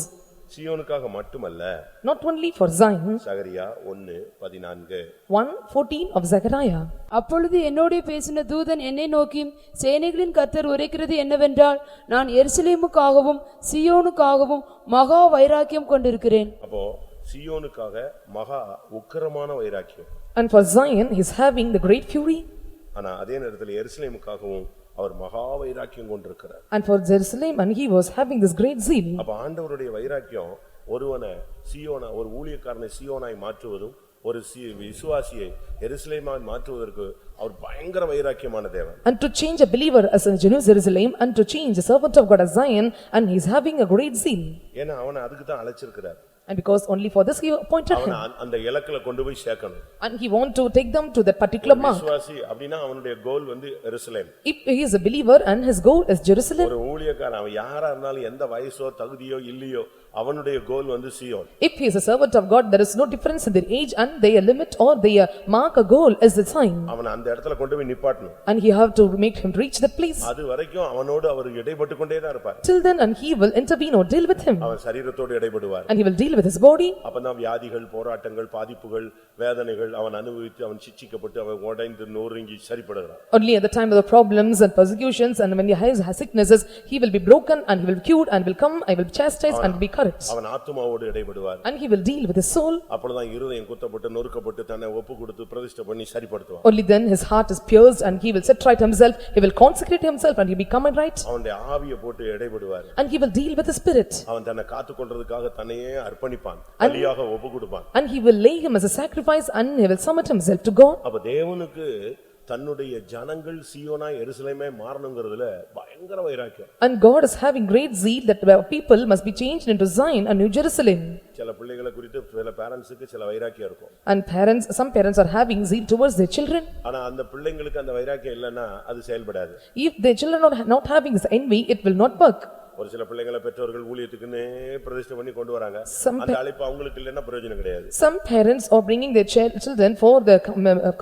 சீயோனுக்காக மட்டுமல்ல, not only for Zion. Zechariah 1:14. 1:14 of Zechariah. அப்பொழுது என்னோடே பேசின தூதன் என்னை நோக்கி, சேனைகளின் கர்த்தர் உரைக்கிறது என்னவென்றால், நான் எருசலேமுக்காகவும் சீயோனுக்காகவும் மகா வைராக்கியம் கொண்டிருக்கிறேன். அப்போ சீயோனுக்காக மகா உக்கிரமான வைராக்கியம். And for Zion he is having the great fury. ஆனா அதே நேரத்தில் எருசலேமுக்காகவும் அவர் மகா வைராக்கியம் கொண்டிருக்கிறார். And for Jerusalem and he was having this great zeal. அப்ப ஆண்டவருடைய வைராக்கியம் ஒருவனை சீயோனா, ஒரு ஊழியக்காரனை சீயோனாய் மாற்றுவதும், ஒரு விசுவாசியை எருசலேமாய் மாற்றுவதற்கு அவர் பயங்கர வைராக்கியமான தேவன். And to change a believer as in Jerusalem and to change a servant of God as Zion, and he is having a great zeal. ஏன்னா அவனை அதுக்கு தான் அழைச்சிருக்கிறார். And because only for this he appointed him. அவனை அந்த இலக்குல கொண்டு போய் சேர்க்கணும். And he want to take them to that particular mark. விசுவாசி அப்படினா அவனுடைய கோல் வந்து எருசலேம். If he is a believer and his goal is Jerusalem. ஒரு ஊழியக்காரன் அவன் யாரா இருந்தாலும் எந்த வயசோ தகுதியோ இல்லையோ அவனுடைய கோல் வந்து சீயோன். If he is a servant of God, there is no difference in their age and their limit or their mark or goal is the sign. அவன் அந்த இடத்துல கொண்டு போய் நிப்பாட்டணும். And he have to make him reach that place. அது வரைக்கும் அவனோடு அவர் இடைப்பட்டு கொண்டே தான் இருப்பார். Till then and he will intervene or deal with him. அவன் சரீரத்தோடு இடைப்படுவார். And he will deal with his body. அப்பதான் வியாதிகள், போராட்டங்கள், பாதிப்புகள், வேதனைகள் அவன் அனுபவித்து அவன் சிட்சிக்கப்பட்டு அவன் உடைந்து நொறுங்கி சரிப்படுகிறான். Only at the time of the problems and persecutions and when he has sicknesses, he will be broken and he will be cured and will come, I will chastise and be correct. அவன் ஆத்துமாவோடு இடைப்படுவார். And he will deal with his soul. அப்பொழுதுதான் இருதயம் குத்தப்பட்டு நொறுக்கப்பட்டு தன்னை ஒப்பு கொடுத்து பிரதிஷ்டை பண்ணி சரிப்படுத்துவான். Only then his heart is pierced and he will set right himself, he will consecrate himself and he will become right. அவனுடைய ஆவியை போட்டு இடைப்படுவார். And he will deal with the spirit. அவன் தன்னை காத்துக்கொள்றதுக்காக தன்னையே அர்ப்பணிப்பான், பலியாக ஒப்பு கொடுப்பான். And he will lay him as a sacrifice and he will submit himself to God. அப்ப தேவனுக்கு தன்னுடைய ஜனங்கள் சீயோனா எருசலேமே மாறணும்ங்கிறதுல பயங்கர வைராக்கியம். And God is having great zeal that people must be changed into Zion and New Jerusalem. சில பிள்ளைகளை குறித்து சில பேரண்ட்ஸ்க்கு சில வைராக்கியம் இருக்கும். And some parents are having zeal towards their children. ஆனா அந்த பிள்ளைங்களுக்கு அந்த வைராக்கியம் இல்லன்னா அது செயல்படாது. If their children are not having this envy, it will not work. ஒரு சில பிள்ளைகளை பெற்றோர்கள் ஊழியத்துக்குன்னே பிரதிஷ்டை பண்ணி கொண்டு வராங்க. அந்த அழைப்பு அவங்களுக்கு இல்லன்னா பிரயோஜனம் கிடையாது. Some parents are bringing their children for the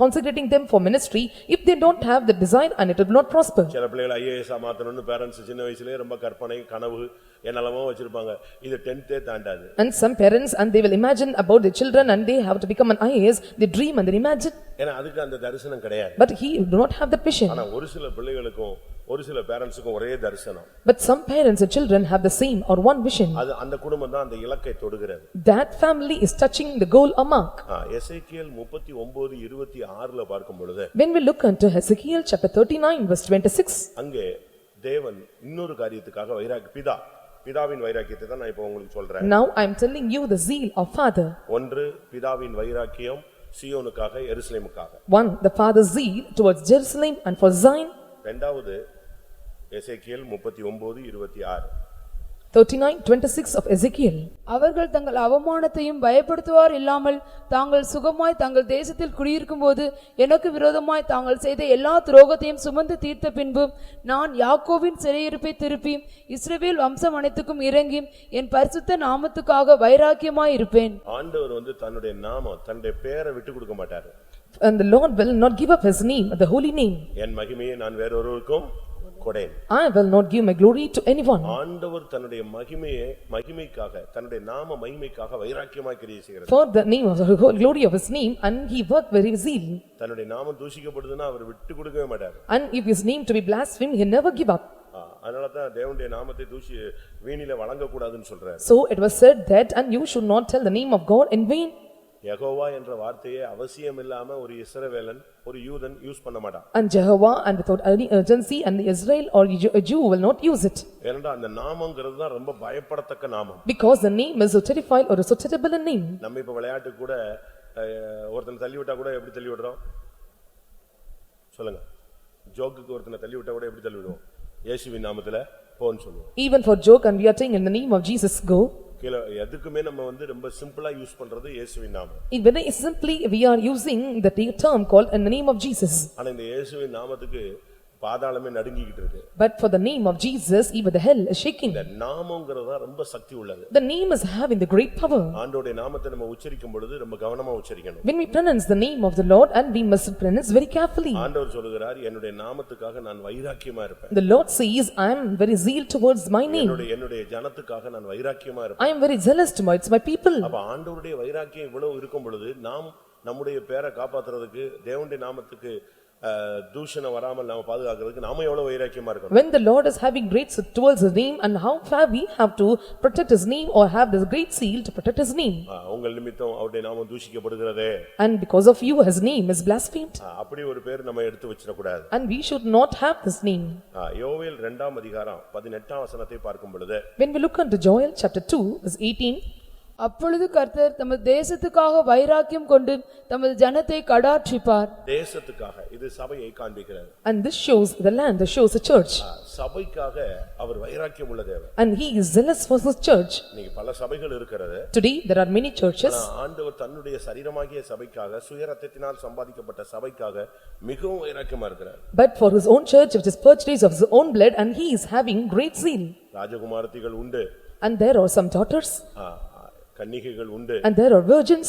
consecrating them for ministry. If they don't have the desire and it will not prosper. சில பிள்ளைகளை ஐஏஎஸ் மாத்தணும்னு பேரண்ட்ஸ் சின்ன வயசுலயே ரொம்ப கற்பனை கனவு என்னெல்லாமோ வச்சிருப்பாங்க. இது 10th தாண்டாது. And some parents and they will imagine about their children and they have to become an IAS. They dream and they imagine. ஏன்னா அதுக்கு அந்த தரிசனம் கிடையாது. But he do not have that vision. ஆனா ஒரு சில பிள்ளைகளுக்கும் ஒரு சில பேரண்ட்ஸ்க்கும் ஒரே தரிசனம். But some parents and children have the same or one vision. அது அந்த குடும்பம் தான் அந்த இலக்கை தொடுகிறது. That family is touching the goal or mark. எசேக்கியேல் 39:26ல பார்க்கும் பொழுது, When we look into Ezekiel chapter 39 verse 26, அங்கே தேவன் இன்னொரு காரியத்துக்காக பிதாவின் வைராக்கியத்தை தான் நான் இப்ப உங்களுக்கு சொல்றேன். now I am telling you the zeal of father. ஒன்று பிதாவின் வைராக்கியம் சீயோனுக்காக எருசலேமுக்காக. One, the father's zeal towards Jerusalem and for Zion. இரண்டாவது எசேக்கியேல் 39:26. 39:26 of Ezekiel. அவர்கள் தங்கள் அவமானத்தையும் பயப்படுத்துவார் இல்லாமல் தாங்கள் சுகமாய் தங்கள் தேசத்தில் குடியிருக்கும்போது எனக்கு விரோதமாய் தாங்கள் செய்த எல்லா துரோகத்தையும் சுமந்து தீர்த்த பின்பு நான் யாக்கோபின் சிறையிருப்பை திருப்பி இஸ்ரவேல் வம்சம் அனைத்துக்கும் இறங்கி என் பரிசுத்த நாமத்துக்காக வைராக்கியமாய் இருப்பேன். ஆண்டவர் தன்னுடைய நாமம் தன்னுடைய பெயரை விட்டு கொடுக்க மாட்டாரு. And the Lord will not give up his name, the holy name. என் மகிமையை நான் வேறொருவருக்கும் கொடேன். I will not give my glory to anyone. ஆண்டவர் தன்னுடைய மகிமைக்காக தன்னுடைய நாம மகிமைக்காக வைராக்கியமாய் கிரியை செய்கிறார். For the name of the glory of his name, and he worked very zeal. தன்னுடைய நாமம் தூஷிக்கப்படுதுன்னா அவர் விட்டு கொடுக்கவே மாட்டார். And if his name to be blasphemed, he never give up. அதனால தான் தேவனுடைய நாமத்தை வீணில வழங்க கூடாதுன்னு சொல்றார். So it was said that, and you should not tell the name of God in vain. Jehovah என்ற வார்த்தையை அவசியம் இல்லாம ஒரு இஸ்ரவேலன் ஒரு யூதன் யூஸ் பண்ண மாட்டான். And Jehovah, and without any urgency, and the Israel or a Jew will not use it. ஏன்னா அந்த நாமங்கிறது தான் ரொம்ப பயப்படத்தக்க நாமம். Because the name is so terrified or so terrible a name. நம்ம இப்ப விளையாட்டு கூட ஒருத்தனை தள்ளி விட்டா கூட எப்படி தள்ளி விடுறோம் சொல்லுங்க. ஜோக்குக்கு ஒருத்தனை தள்ளி விட்டா கூட எப்படி தள்ளி விடுவோம்? இயேசுவின் நாமத்துல போன்னு சொல்லுவோம். Even for joke, and we are saying in the name of Jesus go. எதுக்குமே நம்ம ரொம்ப சிம்பிளா யூஸ் பண்றது இயேசுவின் நாமம். Very simply we are using the term called in the name of Jesus. ஆனா இந்த இயேசுவின் நாமத்துக்கு பாதாளமே நடுங்கிட்டு இருக்கு. But for the name of Jesus, even the hell is shaking. இந்த நாமம்ங்கிறது தான் ரொம்ப சக்தி உள்ளது. The name is having the great power. ஆண்டவருடைய நாமத்தை நம்ம உச்சரிக்கும் பொழுது ரொம்ப கவனமா உச்சரிக்கணும். When we pronounce the name of the Lord, and we must pronounce very carefully. ஆண்டவர் சொல்கிறார் என்னுடைய நாமத்துக்காக நான் வைராக்கியமா இருப்பேன். The Lord says, I am very zeal towards my name. என்னுடைய ஜனத்துக்காக நான் வைராக்கியமா இருப்பேன். I am very zealous towards my people. அப்ப ஆண்டவருடைய வைராக்கியம் இவ்வளவு இருக்கும் பொழுது நாம் நம்முடைய பேரை காப்பாத்துறதுக்கு தேவனுடைய நாமத்துக்கு தூஷணம் வராமல் நாம பாதுகாக்கிறதுக்கு நாம எவ்வளவு வைராக்கியமா இருக்கணும். When the Lord is having great zeal towards his name, and how far we have to protect his name or have this great zeal to protect his name. உங்கள் நிமித்தம் அவருடைய நாமம் தூஷிக்கப்படுகிறதே. And because of you his name is blasphemed. அப்படி ஒரு பேர் நம்ம எடுத்து வச்சிர கூடாது. And we should not have this name. யோவேல் 2ஆம் அதிகாரம் 18ஆம் வசனத்தை பார்க்கும் பொழுது, When we look into Joel chapter 2 verse 18, அப்பொழுது கர்த்தர் தமது தேசத்துக்காக வைராக்கியம் கொண்டு தமது ஜனத்தை கடாட்சிப்பார். தேசத்துக்காக இது சபையை காண்பிக்கிறது. and this shows the land, this shows the church. சபைக்காக அவர் வைராக்கியம் உள்ள தேவன். And he is zealous for his church. நீங்க பல சபைகள் இருக்கிறது. Today there are many churches. ஆண்டவர் தன்னுடைய சரீரமாகிய சபைக்காக சுய இரத்தத்தினால் சம்பாதிக்கப்பட்ட சபைக்காக மிகவும் வைராக்கியமா இருக்கிறார். But for his own church which is purchased of his own blood, and he is having great zeal. ராஜகுமாரத்திகள் உண்டு. And there are some daughters. கன்னிகைகள் உண்டு. And there are virgins.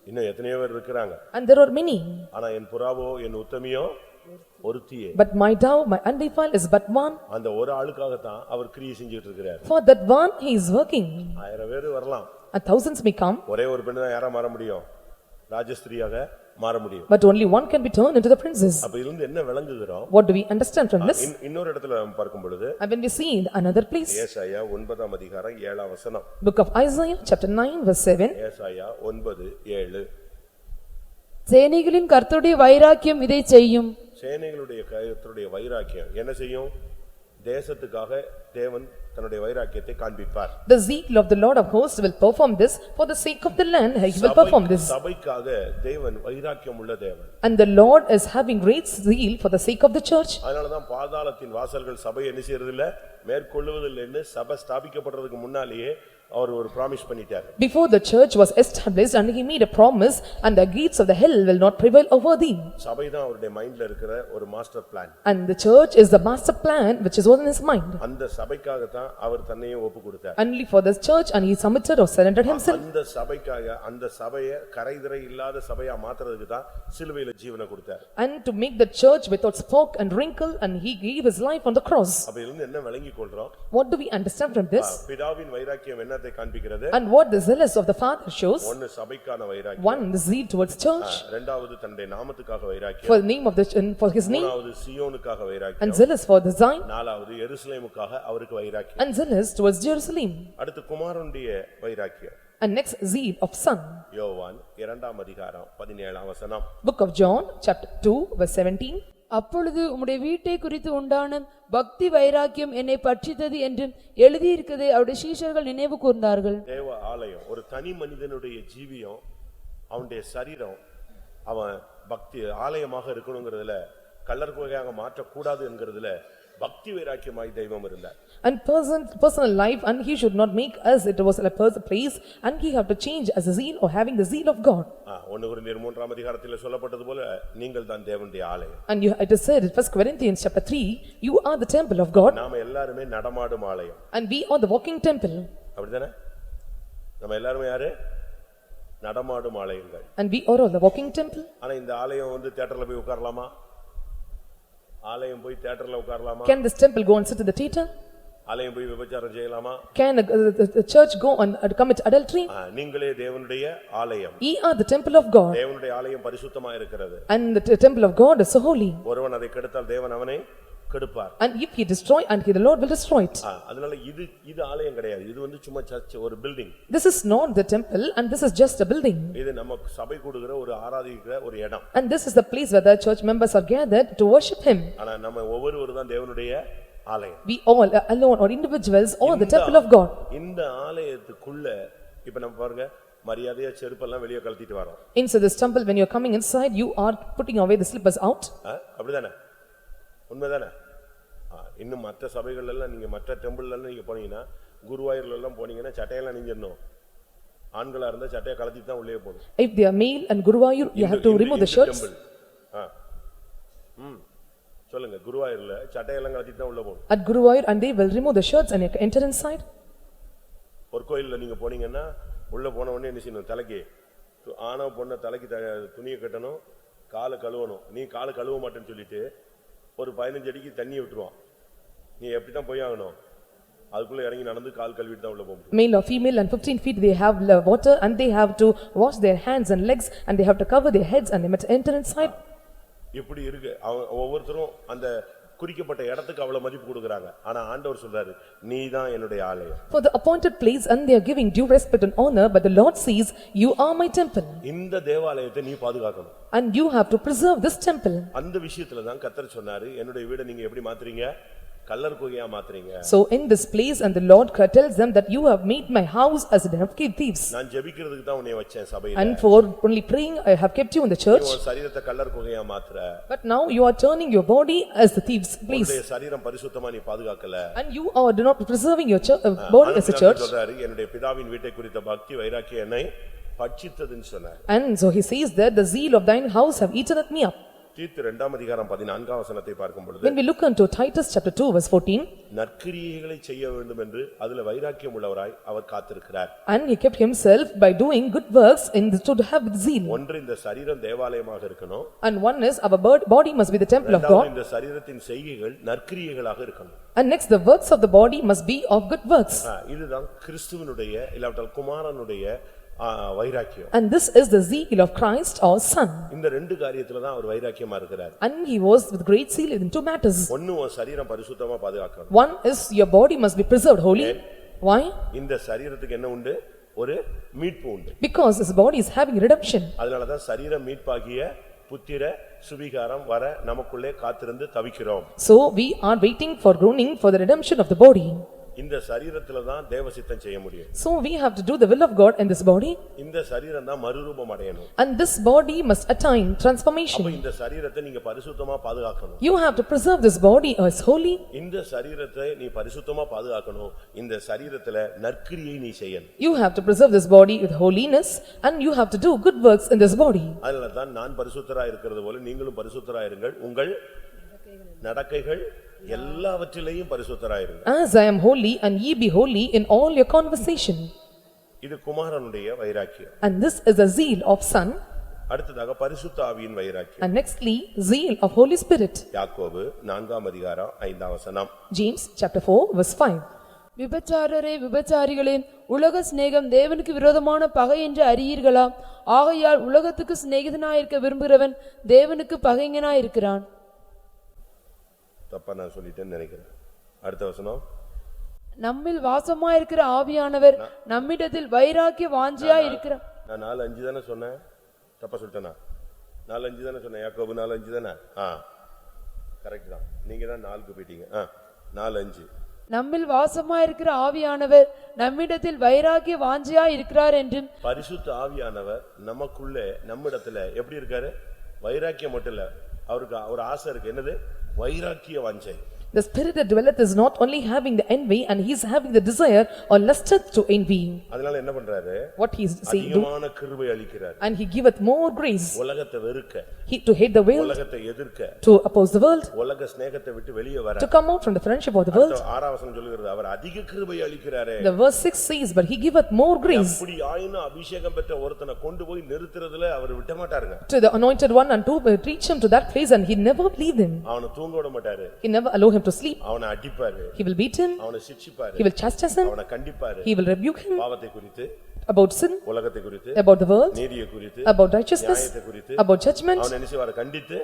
இன்னும் எத்தனையோ பேர் இருக்காங்க. And there are many. ஆனா என் புறாவோ என் உத்தமியோ ஒருத்தியே. But my dove, my undefiled is but one. அந்த ஒரு ஆளுக்காக தான் அவர் கிரியை செஞ்சிட்டு இருக்கிறார். For that one he is working. 1000 பேர் வரலாம். And thousands may come. ஒரே ஒரு பெண்ணு தான் யாரா மாற முடியும்? ராஜஸ்திரியாக மாற முடியும். But only one can be turned into the princess. அப்ப இதிலிருந்து என்ன விளங்குகிறோம்? What do we understand from this? இன்னொரு இடத்துல நாம் பார்க்கும் பொழுது, And when we see in another place, ஏசாயா 9ஆம் அதிகாரம் 7ஆம் வசனம். book of Isaiah chapter 9 verse 7. ஏசாயா 9:7. சேனைகளின் கர்த்தருடைய வைராக்கியம் இதை செய்யும். சேனைகளுடைய கர்த்தருடைய வைராக்கியம் என்ன செய்யும்? தேசத்துக்காக தேவன் தன்னுடைய வைராக்கியத்தை காண்பிப்பார். The zeal of the Lord of hosts will perform this for the sake of the land. He will perform this. சபைக்காக தேவன் வைராக்கியம் உள்ள தேவன். And the Lord is having great zeal for the sake of the church. அதனால தான் பாதாளத்தின் வாசல்கள் சபை என்ன செய்யறது இல்ல மேற்கொள்ளுவதில்லைன்னு சபை ஸ்தாபிக்கப்படுறதுக்கு முன்னாலேயே அவர் ஒரு ப்ராமிஸ் பண்ணிட்டார். Before the church was established, and he made a promise, and the gates of the hell will not prevail over thee. சபை தான் அவருடைய மைண்ட்ல இருக்கிற ஒரு master plan. And the church is the master plan which is within his mind. அந்த சபைக்காக தான் அவர் தன்னையே ஒப்பு கொடுத்தார். Only for this church, and he submitted or surrendered himself. அந்த சபைக்காக அந்த சபையை கரைதிரை இல்லாத சபையா மாத்துறதுக்கு தான் சிலுவையில ஜீவனை கொடுத்தார். And to make the church without spot and wrinkle, and he gave his life on the cross. அப்ப இதிலிருந்து என்ன விளங்கிக் கொள்றோம்? What do we understand from this? பிதாவின் வைராக்கியம் என்னத்தை காண்பிக்கிறது? And what the zealous of the Father shows? ஒன்னு சபைக்கான வைராக்கியம். One, the zeal towards church. இரண்டாவது தன்னுடைய நாமத்துக்காக வைராக்கியம். For the name of the for his name. மூணாவது சீயோனுக்காக வைராக்கியம். And zealous for the Zion. நாலாவது எருசலேமுக்காக அவருக்கு வைராக்கியம். And zealous towards Jerusalem. அடுத்து குமாரனுடைய வைராக்கியம். And next, zeal of son. யோவான் 2ஆம் அதிகாரம் 17ஆம் வசனம். Book of John chapter 2 verse 17. அப்பொழுது உம்முடைய வீட்டை குறித்து உண்டான பக்தி வைராக்கியம் என்னை பட்சித்தது என்று எழுதியிருக்கதை அவருடைய சீஷர்கள் நினைவு கூர்ந்தார்கள். தேவ ஆலயம் ஒரு தனி மனிதனுடைய ஜீவியம் அவனுடைய சரீரம் அவன் பக்தி ஆலயமாக இருக்கணுங்கிறதுல கல்லர் கோகையாக மாற்றக்கூடாது என்கிறதுல பக்தி வைராக்கியமாய் தெய்வம் இருந்தார். And personal life, and he should not make us it was a place, and he have to change as a zeal or having the zeal of God. 1 கொரிந்தியர் 3ஆம் அதிகாரத்திலே சொல்லப்பட்டது போல நீங்கள் தான் தேவனுடைய ஆலயம். And it is said in 1 Corinthians chapter 3, you are the temple of God. நாம எல்லாரும் நடமாடும் ஆலயம். And we are the walking temple. அப்படிதானே? நம்ம எல்லாரும் யாரு? நடமாடும் ஆலயங்கள். And we are all the walking temple. ஆனா இந்த ஆலயம் வந்து தியேட்டர்ல போய் உட்காரலாமா? ஆலயம் போய் தியேட்டர்ல உட்காரலாமா? Can this temple go and sit in the theater? ஆலயம் போய் விபச்சாரம் செய்யலாமா? Can a church go and commit adultery? நீங்களே தேவனுடைய ஆலயம். Ye are the temple of God. தேவனுடைய ஆலயம் பரிசுத்தமா இருக்கிறது. And the temple of God is so holy. ஒருவன் அதை கெடுத்தால் தேவன் அவனை கெடுப்பார். And if he destroy, and the Lord will destroy it. அதனால இது ஆலயம் கிடையாது. இது வந்து சும்மா சர்ச், ஒரு building. This is not the temple, and this is just a building. இது நம்ம சபை கூடுகிற ஒரு ஆராதிக்கிற ஒரு இடம். And this is the place where the church members are gathered to worship him. ஆனா நம்ம ஒவ்வொருவரும் தான் தேவனுடைய ஆலயம். We all alone or individuals are the temple of God. இந்த ஆலயத்துக்குள்ள இப்ப நம்ம பாருங்க, மரியாதையா செருப்பெல்லாம் வெளிய கழட்டிட்டு வரோம். Inside this temple, when you are coming inside, you are putting away the slippers out. அப்படிதானே? உண்மைதானே? இன்னும் மற்ற சபைகள் எல்லாம் நீங்க மற்ற டெம்பிள்ல எல்லாம் நீங்க போனீங்கன்னா, குருவாயூர்ல எல்லாம் போனீங்கன்னா சட்டையெல்லாம் நீஞ்சிரணும். ஆண்களா இருந்தா சட்டையை கழட்டிட்டு தான் உள்ளே போகணும். If they are male and Guruvayur, you have to remove the shirts. சொல்லுங்க, குருவாயூர்ல சட்டையெல்லாம் கழட்டிட்டு தான் உள்ள போகணும். At Guruvayur, and they will remove the shirts and enter inside. ஒரு கோயில்ல நீங்க போனீங்கன்னா உள்ள போன உடனே என்ன செய்யணும்? தலைக்கு ஆனா பொண்ண தலைக்கு துணியை கட்டணும், காலை கழுவணும். நீ காலை கழுவ மாட்டேன்னு சொல்லிட்டு ஒரு 15 அடிக்கு தண்ணியை விட்டுருவான். நீ எப்படிதான் போய் ஆகணும்? அதுக்குள்ள இறங்கி நடந்து கால் கழுவிட்டு தான் உள்ள போக முடியும். Male or female and 15 feet they have water, and they have to wash their hands and legs, and they have to cover their heads, and they must enter inside. இப்படி இருக்கு. ஒவ்வொருத்தரும் அந்த குறிக்கப்பட்ட இடத்துக்கு அவ்வளவு மதிப்பு கொடுக்கறாங்க. ஆனா ஆண்டவர் சொல்றாரு, நீதான் என்னுடைய ஆலயம். For the appointed place, and they are giving due respect and honor, but the Lord says, you are my temple. இந்த தேவாலயத்தை நீ பாதுகாக்கணும். And you have to preserve this temple. அந்த விஷயத்துல தான் கர்த்தர் சொன்னாரு, என்னுடைய வீடை நீங்க எப்படி மாத்துறீங்க? Kallar குகையா மாத்துறீங்க. So in this place, and the Lord tells them that you have made my house as a den of thieves. நான் ஜெபிக்கிறதுக்கு தான் உன்னை வச்சேன் சபையில. And for only praying I have kept you in the church. உன் சரீரத்தை கல்லர் குகையா மாத்துற. But now you are turning your body as the thieves place. உன்னுடைய சரீரம் பரிசுத்தமா நீ பாதுகாக்கல. And you are do not preserving your body as a church. சொல்றாரு, என்னுடைய பிதாவின் வீட்டை குறித்த பக்தி வைராக்கியம் என்னை பட்சித்ததுன்னு சொன்னார். And so he says that the zeal of thine house have eaten at me up. தீத்து 2ஆம் அதிகாரம் 14ஆம் வசனத்தை பார்க்கும் பொழுது, When we look into Titus chapter 2 verse 14, நற்கிரியைகளை செய்ய வேண்டும் என்று அதுல வைராக்கியம் உள்ளவராய் அவர் காத்திருக்கிறார். and he kept himself by doing good works to have zeal. ஒன்று, இந்த சரீரம் தேவாலயமாக இருக்கணும். And one is our body must be the temple of God. இந்த சரீரத்தின் செய்கைகள் நற்கிரியைகளாக இருக்கணும். And next the works of the body must be of good works. இதுதான் கிறிஸ்துவினுடைய இல்லாவிட்டால் குமாரனுடைய வைராக்கியம். And this is the zeal of Christ our son. இந்த ரெண்டு காரியத்துல தான் அவர் வைராக்கியமா இருக்கிறார். And he was with great zeal in two matters. ஒன்னு, உன் சரீரம் பரிசுத்தமா பாதுகாக்கணும். One is your body must be preserved holy. Why? இந்த சரீரத்துக்கு என்ன உண்டு? ஒரு மீட்பு உண்டு. Because his body is having redemption. அதனால தான் சரீரம் மீட்பாகிய புத்திர சுவிகாரம் வர நமக்குள்ளே காத்திருந்து தவிக்கிறோம். So we are waiting for groaning for the redemption of the body. இந்த சரீரத்துல தான் தேவசித்தம் செய்ய முடியும். So we have to do the will of God in this body. இந்த சரீரம் தான் மறுரூபம் அடையணும். And this body must attain transformation. அப்ப இந்த சரீரத்தை நீங்க பரிசுத்தமா பாதுகாக்கணும். You have to preserve this body as holy. இந்த சரீரத்தை நீ பரிசுத்தமா பாதுகாக்கணும். இந்த சரீரத்துல நற்கிரியை நீ செய்யணும். You have to preserve this body with holiness, and you have to do good works in this body. அதனால தான் நான் பரிசுத்தராய் இருக்கிறது போல நீங்களும் பரிசுத்தராய் இருங்கள். உங்கள் நடக்கைகள் எல்லாவற்றிலேயும் பரிசுத்தராய் இருங்கள். As I am holy, and ye be holy in all your conversation. இது குமாரனுடைய வைராக்கியம். And this is the zeal of son. அடுத்ததாக பரிசுத்த ஆவியின் வைராக்கியம். And nextly, zeal of Holy Spirit. யாக்கோபு 4ஆம் அதிகாரம் 5ஆம் வசனம். James chapter 4 verse 5. விபச்சாரரே விபச்சாரிகளே, உலக சிநேகம் தேவனுக்கு விரோதமான பகை என்று அறியீர்களா? ஆகையால் உலகத்துக்கு சிநேகிதனாயிருக்க விரும்புகிறவன் தேவனுக்கு பகைஞனாயிருக்கிறான். தப்பா நான் சொல்லிட்டேன்னு நினைக்கிறேன். அடுத்த வசனம். நம்மில் வாசமாயிருக்கிற ஆவியானவர் நம்மிடத்தில் வைராக்கிய வாஞ்சியாய் இருக்கிறார். நான் 4:5 தானே சொன்னேன்? தப்பா சொல்லிட்டேனா? 4:5 தானே சொன்னேன். யாக்கோபு 4:5 தானே? கரெக்ட் தான். நீங்க தான் 4க்கு போயிட்டீங்க. 4:5. நம்மில் வாசமாயிருக்கிற ஆவியானவர் நம்மிடத்தில் வைராக்கிய வாஞ்சியாய் இருக்கிறார் என்றும். பரிசுத்த ஆவியானவர் நமக்குள்ளே நம்மிடத்துல எப்படி இருக்காரு? வைராக்கியம் மட்டும் இல்ல, அவருக்கு ஒரு ஆசை இருக்கு. என்னது? வைராக்கிய வாஞ்சை. The spirit that dwelleth is not only having the envy and he is having the desire or lusteth to envy. அதனால என்ன பண்றாரு? What he is saying, do, அதிகமான கிருபை அளிக்கிறார். and he giveth more grace. உலகத்தை வெறுக்க, He to hate the world, உலகத்தை எதிர்க்க, to oppose the world, உலக ஸ்நேகத்தை விட்டு வெளியே வர. to come out from the friendship of the world. ஆறாம் வசனம் சொல்லுகிறது அவர் அதிக கிருபை அளிக்கிறாரே. The verse 6 says, but he giveth more grace. அப்படி ஆயினும் அபிஷேகம் பெற்ற ஒருத்தனை கொண்டு போய் நிறுத்துறதுல அவர் விட மாட்டாருங்க. To the anointed one and to reach him to that place, and he never leave him. அவனை தூங்க விட மாட்டாரு. He never allow him to sleep. அவனை அடிப்பாரு. He will beat him. அவனை சிட்சிப்பாரு. He will chastise him. அவனை கண்டிப்பாரு. He will rebuke him பாவத்தை குறித்து, about sin, உலகத்தை குறித்து, about the world, நீதியை குறித்து, about righteousness, நியாயத்தை குறித்து, about judgment, அவனை என்ன செய்வாரு? கண்டித்து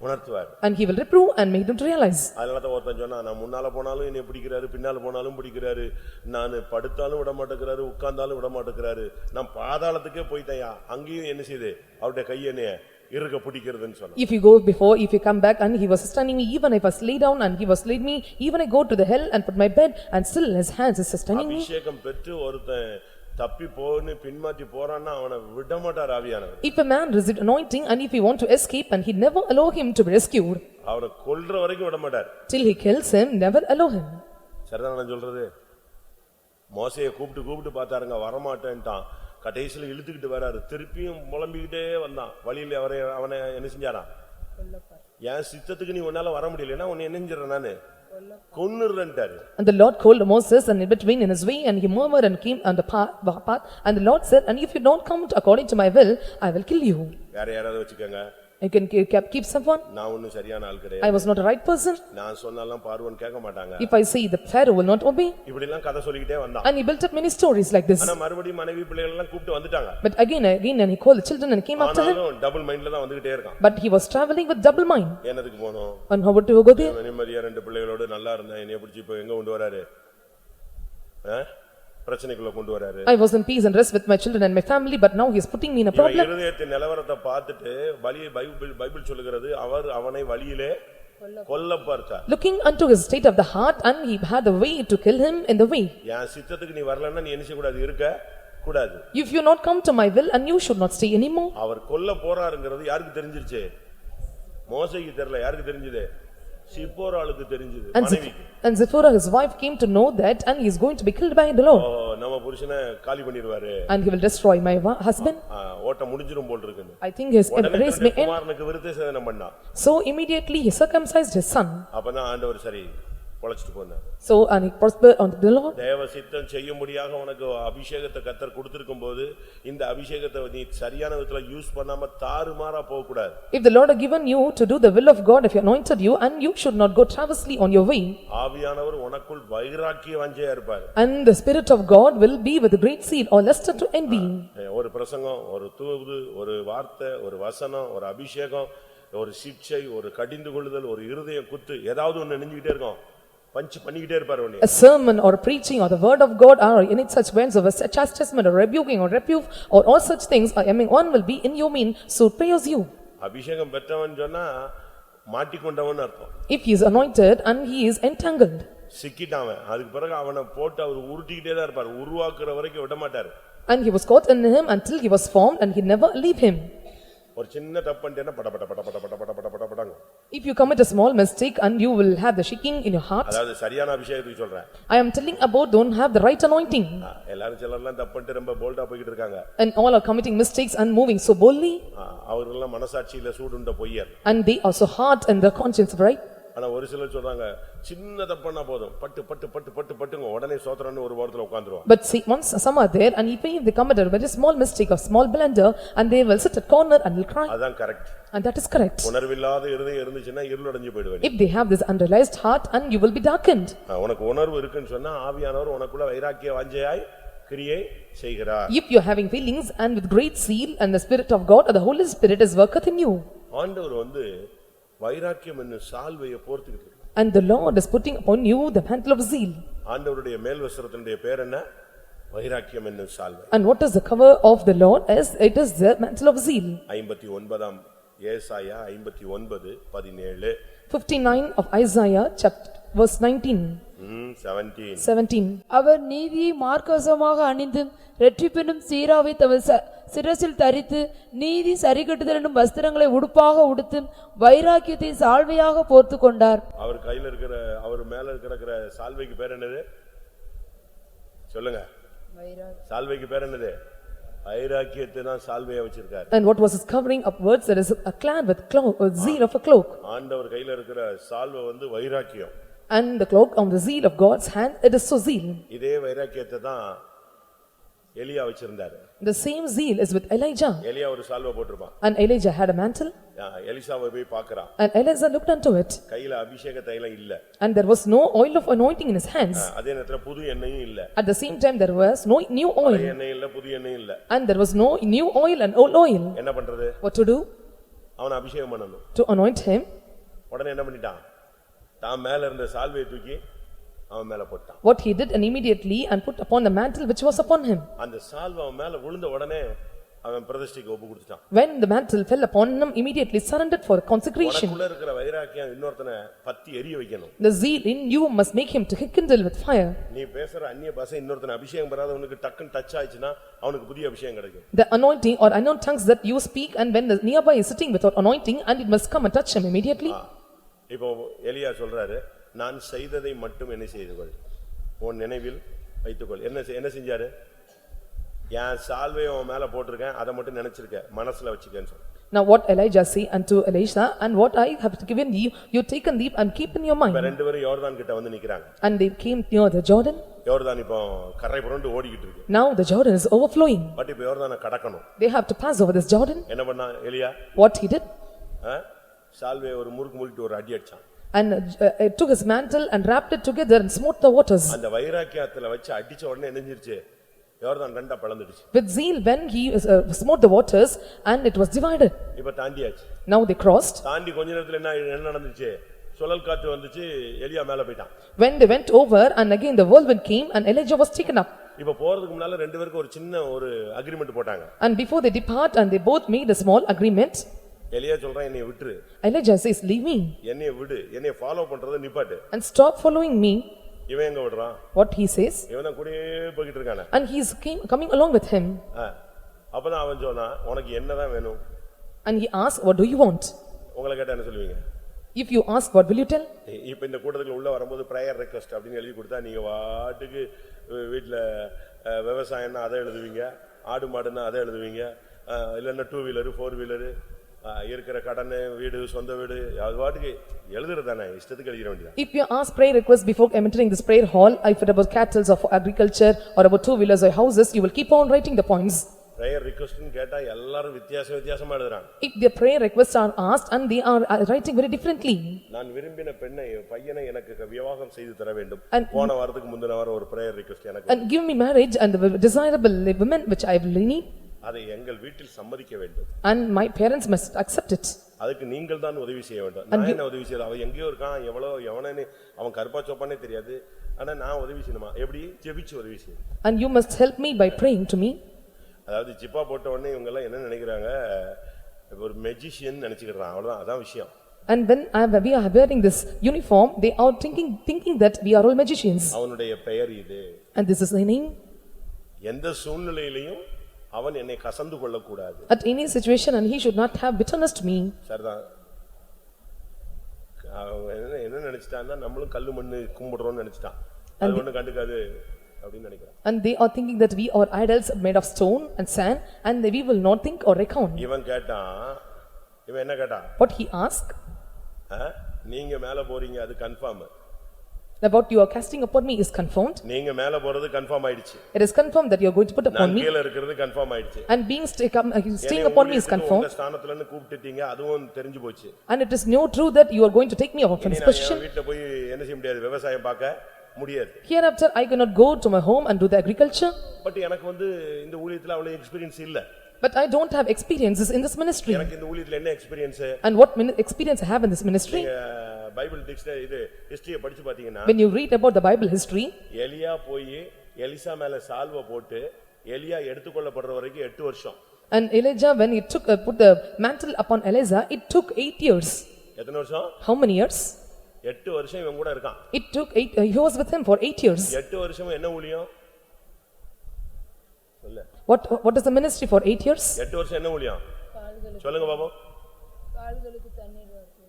உணர்த்துவார். and he will reprove and make them to realize. அதனால தான் ஒருத்தன் சொன்னா நான் முன்னால போனாலும் என்னை பிடிக்கிறாரு, பின்னால போனாலும் பிடிக்கிறாரு, நான் படுத்தாலும் விட மாட்டேங்கிறாரு, உட்கார்ந்தாலும் விட மாட்டேங்கிறாரு, நான் பாதாளத்துக்கே போயிட்டேயா, அங்கேயும் என்ன செய்யுது அவருடைய கை என்னைய இருக்க பிடிக்கிறதுன்னு சொன்னா. If you go before, if you come back and he was sustaining me, even if I was lay down and he was laid me, even I go to the hell and put my bed and still his hands is sustaining me. அபிஷேகம் பெற்று ஒருத்தன் தப்பி போன்னு பின்மாற்றி போறான்னா அவனை விட மாட்டார் ஆவியானவர். If a man received anointing and if he want to escape and he never allow him to be rescued, அவரை கொல்ற வரைக்கும் விட மாட்டார். till he kills him, never allow him. சரிதான் நான் சொல்றது? மோசேயை கூப்பிட்டு பார்த்தாருங்க, வரமாட்டேன்ட்டான். கடைசியில இழுத்துக்கிட்டு வராரு, திருப்பியும் புலம்பிக்கிட்டே வந்தான். வழியில அவனை என்ன செஞ்சாராம்? என் சித்தத்துக்கு நீ உன்னால வர முடியலன்னா உன்னை என்ன செஞ்சிடறேன் நானு? கொன்னுறேன்ட்டாரு. And the Lord called Moses and in between in his way and he murmured and came on the path and the Lord said, and if you don't come according to my will, I will kill you. வேற யாராவது வச்சுக்கங்க. You can keep someone. நான் ஒன்னும் சரியான ஆள் I கிடையாது. was not a right person. நான் சொன்னாலும் பார்வன் கேட்க மாட்டாங்க. If I say the Pharaoh will not obey. இப்படி எல்லாம் கதை சொல்லிக்கிட்டே வந்தான். And he built up many stories like this. ஆனா மறுபடியும் மனைவி பிள்ளைகள் எல்லாம் கூப்பிட்டு வந்துட்டாங்க. But again and he called the children and came after him. ஆனாலும் டபுள் மைண்ட்ல தான் வந்துகிட்டே இருக்கான். But he was traveling with double mind. என்னதுக்கு போனோம்? And how to go there? நிம்மதியா ரெண்டு பிள்ளைகளோட நல்லா இருந்தேன், என்னைய பிடிச்சி இப்போ எங்க கொண்டு வராரு? பிரச்சனைக்குள்ள கொண்டு வராரு. I was in peace and rest with my children and my family, but now he is putting me in a problem. இருதயத்தின் நிலவரத்தை பார்த்துட்டு பைபிள் சொல்லுகிறது அவர் அவனை வழியிலே கொல்ல பார்த்தார். Looking unto his state of the heart and he had a way to kill him in the way. என் சித்தத்துக்கு நீ வரலன்னா நீ என்ன செய்ய கூடாது? இருக்க கூடாது. If you not come to my will and you should not stay anymore. அவர் கொல்ல போறாருங்கிறது யாருக்கு தெரிஞ்சிருச்சு? மோசேக்கு தெரியல, யாருக்கு தெரிஞ்சது? சிப்போராளுக்கு தெரிஞ்சது, மனைவிக்கு. And Zipporah his wife came to know that and he is going to be killed by the Lord. நம்ம புருஷனை காலி பண்ணிடுவாரு. And he will destroy my husband. ஓட்ட முடிஞ்சிரும் போல் இருக்குன்னு. I think his race may end. குமாரனுக்கு விருத்த சேதனம் பண்ணா. So immediately he circumcised his son. அப்பதான் ஆண்டவர் சரி பொளச்சிட்டு போனார். So and he prospered unto the Lord. தேவ சித்தம் செய்யும்படியாக உனக்கு அபிஷேகத்தை கர்த்தர் கொடுத்திருக்கும்போது இந்த அபிஷேகத்தை நீ சரியான விதத்துல யூஸ் பண்ணாம தாறுமாறா போக கூடாது. If the Lord have given you to do the will of God, if he anointed you, and you should not go travesty on your way. ஆவியானவர் உனக்குள் வைராக்கிய வாஞ்சையா இருப்பார். And the Spirit of God will be with a great zeal or luster to envy. ஒரு பிரசங்கம், ஒரு தூது, ஒரு வார்த்தை, ஒரு வசனம், ஒரு அபிஷேகம், ஒரு சிட்சை, ஒரு கடிந்து கொள்ளுதல், ஒரு இருதய குத்து, ஏதாவது ஒன்னு நெஞ்சிக்கிட்டே இருக்கும். பஞ்ச் பண்ணிக்கிட்டே இருப்பார் உன்னை. A sermon or a preaching or the word of God or any such words of a chastisement or rebuking or reproof or all such things, I mean one will be in your mean, so praise you. அபிஷேகம் பெற்றவன் சொன்னா மாட்டிக்கொண்டவன் அர்த்தம். If he is anointed and he is entangled. சிக்கிட்டான். அதுக்கு பிறகு அவனை போட்டு அவர் உருட்டிக்கிட்டே தான் இருப்பார். உருவாக்குற வரைக்கும் விட மாட்டார். And he was caught in him until he was formed and he never leave him. ஒரு சின்ன தப்பு பண்ணிட்டேன்னா பட பட பட பட பட பட பட பட படங்க. If you commit a small mistake and you will have the shaking in your heart. அதாவது சரியான அபிஷேகத்துக்கு சொல்றேன். I am telling about don't have the right anointing. எல்லாரும் சிலர்லாம் தப்பு பண்ணிட்டு ரொம்ப போல்டா போயிட்டு இருக்காங்க. And all are committing mistakes and moving so boldly. அவர்களெல்லாம் மனசாட்சியில சூடுண்ட பொய்யர். And they are so hard in their conscience, right? ஆனா ஒரு சிலர் சொல்றாங்க சின்ன தப்புனா போதும் பட்டு பட்டு பட்டு பட்டு பட்டுங்க உடனே சோத்திரன்னு ஒரு வாரத்துல உட்கார்ந்துருவாங்க. But see, once some are there and if they commit a very small mistake or small blunder and they will sit at corner and will cry. அதான் correct. And that is correct. உணர்வில்லாத இருதயம் இருந்துச்சுன்னா இருளடைஞ்சு போய்டுவீங்க. If they have this unrealized heart and you will be darkened. உனக்கு உணர்வு இருக்குன்னு சொன்னா ஆவியானவர் உனக்குள்ள வைராக்கிய வாஞ்சையாய் கிரியை செய்கிறார். If you are having feelings and with great zeal and the Spirit of God or the Holy Spirit is worketh in you. ஆண்டவர் வைராக்கியம் என்னும் சால்வையை போர்த்துக்கிட்டு. And the Lord is putting upon you the mantle of zeal. ஆண்டவருடைய மேல் வஸ்திரத்தினுடைய பேர் என்ன? வைராக்கியம் என்னும் சால்வை. And what is the cover of the Lord? It is the mantle of zeal. 59 ஏசாயா 59:17. 59 of Isaiah chapter verse 19, 17. அவர் நீதியை மார்க்கவசமாக அணிந்து இரட்சிப்பெனும் சீராவை தமது சிரசில் தரித்து நீதி சரிக்கட்டுதல் என்னும் வஸ்திரங்களை உடுப்பாக உடுத்து வைராக்கியத்தை சால்வையாக போர்த்து கொண்டார். அவர் கையில இருக்கிற அவர் மேல இருக்கிற சால்வைக்கு பேர் என்னது சொல்லுங்க? சால்வைக்கு பேர் என்னது? வைராக்கியத்தை தான் சால்வையா வச்சிருக்காரு. And what was his covering upwards? There is a clad with cloak, a zeal of a cloak. ஆண்டவர் கையில இருக்கிற சால்வை வந்து வைராக்கியம். And the cloak on the zeal of God's hand, it is so zeal. இதே வைராக்கியத்தை தான் எலியா வச்சிருந்தாரு. The same zeal is with Elijah. எலியா ஒரு சால்வை போட்டுருப்பான். And Elijah had a mantle. எலிசாவை போய் பார்க்கறான். And Elijah looked unto it. கையில அபிஷேக தைலம் இல்ல. And there was no oil of anointing in his hands. அதே நேரத்துல புது எண்ணெயும் இல்ல. At the same time there was no new oil. எண்ணெய் இல்ல, புது எண்ணெய் இல்ல. And there was no new oil and old oil. என்ன பண்றது? What to do? அவனை அபிஷேகம் பண்ணனும். To anoint him. உடனே என்ன பண்ணிட்டான்? தான் மேல இருந்த சால்வையை தூக்கி அவன் மேல போட்டான். What he did, and immediately and put upon the mantle which was upon him. அந்த சால்வை அவன் மேல விழுந்த உடனே அவன் பிரதிஷ்டைக்கு ஒப்பு கொடுத்துட்டான். When the mantle fell upon him, immediately surrendered for consecration. உனக்குள்ள இருக்கிற வைராக்கியம் இன்னொருத்தனை பத்தி எரிய வைக்கணும். The zeal in you must make him to kindle with fire. நீ பேசுற அந்நிய பாஷை இன்னொருத்தனை அபிஷேகம் பெறாதவனுக்கு டக்குன்னு டச் ஆயிச்சுனா அவனுக்கு புதிய அபிஷேகம் கிடைக்கும். The anointing or unknown tongues that you speak, and when the nearby is sitting without anointing, and it must come and touch him immediately. இப்போ எலியா சொல்றாரு, நான் செய்ததை மட்டும் என்ன செய்துகொள், உன் நினைவில் வைத்துக்கொள். என்ன செஞ்சாரு? என் சால்வையை உன் மேல போட்டிருக்கேன், அதை மட்டும் நினைச்சிருக்க, மனசுல வச்சுக்கன்னு சொல்ற. Now what Elijah say unto Elisha, and what I have given you, you take and leap and keep in your mind. ரெண்டு பேரும் யோர்தான் கிட்ட வந்து நிக்கறாங்க. And they came near the Jordan. யோர்தான் இப்போ கரை புரண்டு ஓடிக்கிட்டு இருக்கு. Now the Jordan is overflowing. But இப்போ யோர்தானை கடக்கணும். They have to pass over this Jordan. என்ன பண்ணா எலியா? What he did? சால்வையை ஒரு முறுக்கிட்டு ஒரு அடி அடிச்சான். And took his mantle and wrapped it together and smote the waters. அந்த வைராக்கியத்துல வச்சு அடிச்ச உடனே என்னஞ்சிருச்சு? யோர்தான் ரெண்டா பிளந்துடுச்சு. With zeal when he smote the waters, and it was divided. இப்ப தாண்டியாச்சு. Now they crossed. தாண்டி கொஞ்ச நேரத்துல என்ன நடந்துச்சு? சுழல் காற்று வந்துச்சு, எலியா மேல போய்ட்டான். When they went over, and again the whirlwind came, and Elijah was taken up. இப்ப போறதுக்கு முன்னால ரெண்டு பேருக்கு ஒரு சின்ன ஒரு அக்ரிமெண்ட் போட்டாங்க. And before they depart, and they both made a small agreement. எலியா சொல்றான், என்னைய விட்டுரு. Elijah says, leave me. என்னைய விடு, என்னைய ஃபாலோ பண்றத நிப்பாட்டு. And stop following me. இவன் எங்க விடுறான்? What he says? இவன் தான் கூடயே போயிட்டு இருக்கானே. And he is coming along with him. அப்பதான் அவன் சொன்னா, உனக்கு என்னதான் வேணும்? And he asked, what do you want? உங்களை கேட்டா என்ன சொல்லுவீங்க? If you ask, what will you tell? இப்ப இந்த கூட்டத்துக்குள்ள உள்ள வரும்போது prayer request அப்படினு எழுதி கொடுத்தா நீங்க வாட்டுக்கு வீட்ல விவசாயம்னா அதை எழுதுவீங்க, ஆடு மாடுனா அதை எழுதுவீங்க, இல்லன்னா 2 வீலர் 4 வீலர் இருக்கிற கடன் வீடு சொந்த வீடு அது வாட்டுக்கு எழுதுறதானே, இஷ்டத்துக்கு எழுதிர வேண்டியது. If you ask prayer request before entering this prayer hall, if it about cattle or agriculture or about 2 wheelers or houses, you will keep on writing the points. prayer request னு கேட்டா எல்லாரும் வித்தியாசமா எழுதுறாங்க. If the prayer requests are asked, and they are writing very differently. நான் விரும்பின பெண்ணை பையனை எனக்கு விவாகம் செய்து தர வேண்டும். போன வாரத்துக்கு முந்தின வாரம் ஒரு prayer request எனக்கு. And give me marriage and the desirable women which I will need. அதை எங்கள் வீட்டில் சம்மதிக்க வேண்டும். And my parents must accept it. அதுக்கு நீங்கள் தான் உதவி செய்ய வேண்டும். நான் என்ன உதவி செய்யறது? அவன் எங்கேயோ இருக்கான், எவனே அவன் கருப்பா சோப்பானே தெரியாது. ஆனா நான் உதவி செய்யணுமா? எப்படி? ஜெபிச்சு உதவி செய்யணும். And you must help me by praying to me. அதாவது ஜிப்பா போட்ட உடனே இவங்க எல்லாம் என்ன நினைக்கிறாங்க? ஒரு மெஜிஷியன் நினைச்சுக்கிறான், அவ்வளவுதான், அதான் விஷயம். And when we are wearing this uniform, they are thinking that we are all magicians. அவனுடைய பெயர் இது. And this is the name. எந்த சூழ்நிலையிலும் அவன் என்னை கசந்து கொள்ள கூடாது. At any situation, and he should not have bitterness to me. சரிதான். என்ன நினைச்சிட்டான்னா நம்மளும் கல்லு மண்ணு கும்பிடுறோம்னு நினைச்சிட்டான். அது ஒண்ணு கண்டுக்காது அப்படினு நினைக்கிறான். And they are thinking that we are idols made of stone and sand, and we will not think or reckon. இவன் என்ன கேட்டான்? What he asked? நீங்க மேல போறீங்க, அது confirm. About you are casting upon me is confirmed. நீங்க மேல போறது கன்ஃபார்ம் ஆயிடுச்சு. It is confirmed that you are going to put upon me. நான் கீழ இருக்கிறது கன்ஃபார்ம் ஆயிடுச்சு. And being staying upon me is confirmed. உங்க ஸ்தானத்துல இருந்து கூப்பிட்டீங்க, அதுவும் தெரிஞ்சு போச்சு. And it is no true that you are going to take me out from this position. நான் வீட்ல போய் என்ன செய்ய முடியாது, விவசாயம் பார்க்க முடியாது. Hereafter I cannot go to my home and do the agriculture. But எனக்கு இந்த ஊழியத்துல அவ்வளவு எக்ஸ்பீரியன்ஸ் இல்ல. But I don't have experiences in this ministry. எனக்கு இந்த ஊழியத்துல என்ன experience? And what experience I have in this ministry? Bible dictionary இது ஹிஸ்டரியை படிச்சு பாத்தீங்கன்னா, when you read about the Bible history, எலியா போய் எலிசா மேல சால்வை போட்டு எலியா எடுத்துக்கொள்ளப்படுற வரைக்கும் 8 வருஷம். And Elijah, when he put the mantle upon Elijah, it took 8 years. எத்தனை வருஷம்? How many years? 8 வருஷம் இவன் கூட இருக்கான். It took 8, he was with him for 8 years. 8 வருஷம் என்ன ஊழியம்? சொல்ல. What is the ministry for 8 years? 8 வருஷம் என்ன ஊழியம்? சொல்லுங்க பாப்போம். கால்களுக்கு தண்ணீர் வார்த்து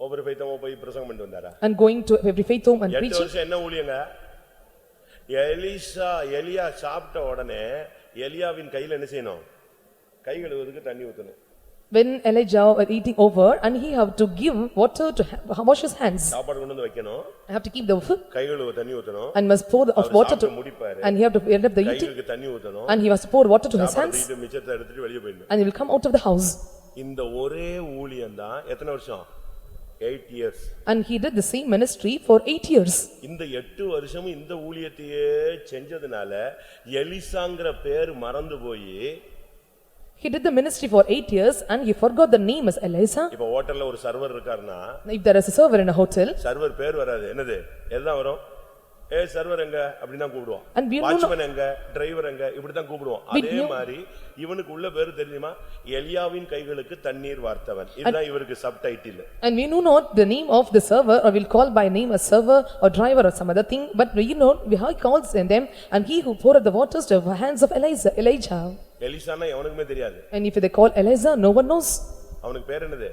ஒவ்வொரு ஃபெய்த்தமும் போய் பிரசங்கம் பண்ணிட்டு வந்தாரா? And going to every faith home and 8 preaching. வருஷம் என்ன ஊழியங்க? எலியா சாப்பிட்ட உடனே எலியாவின் கையில என்ன செய்யணும்? கை கழுவுறதுக்கு தண்ணி ஊத்தணும். When Elijah was eating over and he have to give water to wash his hands. சாப்பாடு கொண்டு வந்து வைக்கணும். I have to keep the food. கை கழுவ தண்ணி ஊத்தணும். And must pour of water to முடிப்பாரு. and he have to end up the eating. கைக்கு தண்ணி ஊத்தணும். And he has to pour water to his hands. சாப்பாடு மிச்சத்தை எடுத்துட்டு வெளிய போயிடணும். And he will come out of the house. இந்த ஒரே ஊழியம் தான் எத்தனை வருஷம்? 8 years. And he did the same ministry for 8 years. இந்த 8 வருஷமும் இந்த ஊழியத்தையே செஞ்சதுனால எலிசாங்கற பேர் மறந்து போய் He did the ministry for 8 years and he forgot the name as Elisha. இப்ப ஹோட்டல்ல ஒரு சர்வர் இருக்காருன்னா If there is a server in a hotel server பேர் வராது. என்னது? எல்லாம் வரும். சர்வர் எங்க அப்படி தான் கூப்பிடுவோம். And we know- வாட்ச்மேன் எங்க, டிரைவர் எங்க இப்படி தான் கூப்பிடுவோம். அதே மாதிரி இவனுக்கு உள்ள பேர் தெரியுமா? எலியாவின் கைகளுக்கு தண்ணீர் வார்த்தவன். இதுதான் இவருக்கு subtitle. and we know not the name of the server or will call by name a server or driver or some other thing, but we know how he calls in them and he who poured the waters to the hands of Elijah. எலிசானா எவனுக்குமே தெரியாது. And if they call Elijah, no one knows. அவனுக்கு பேர் என்னது?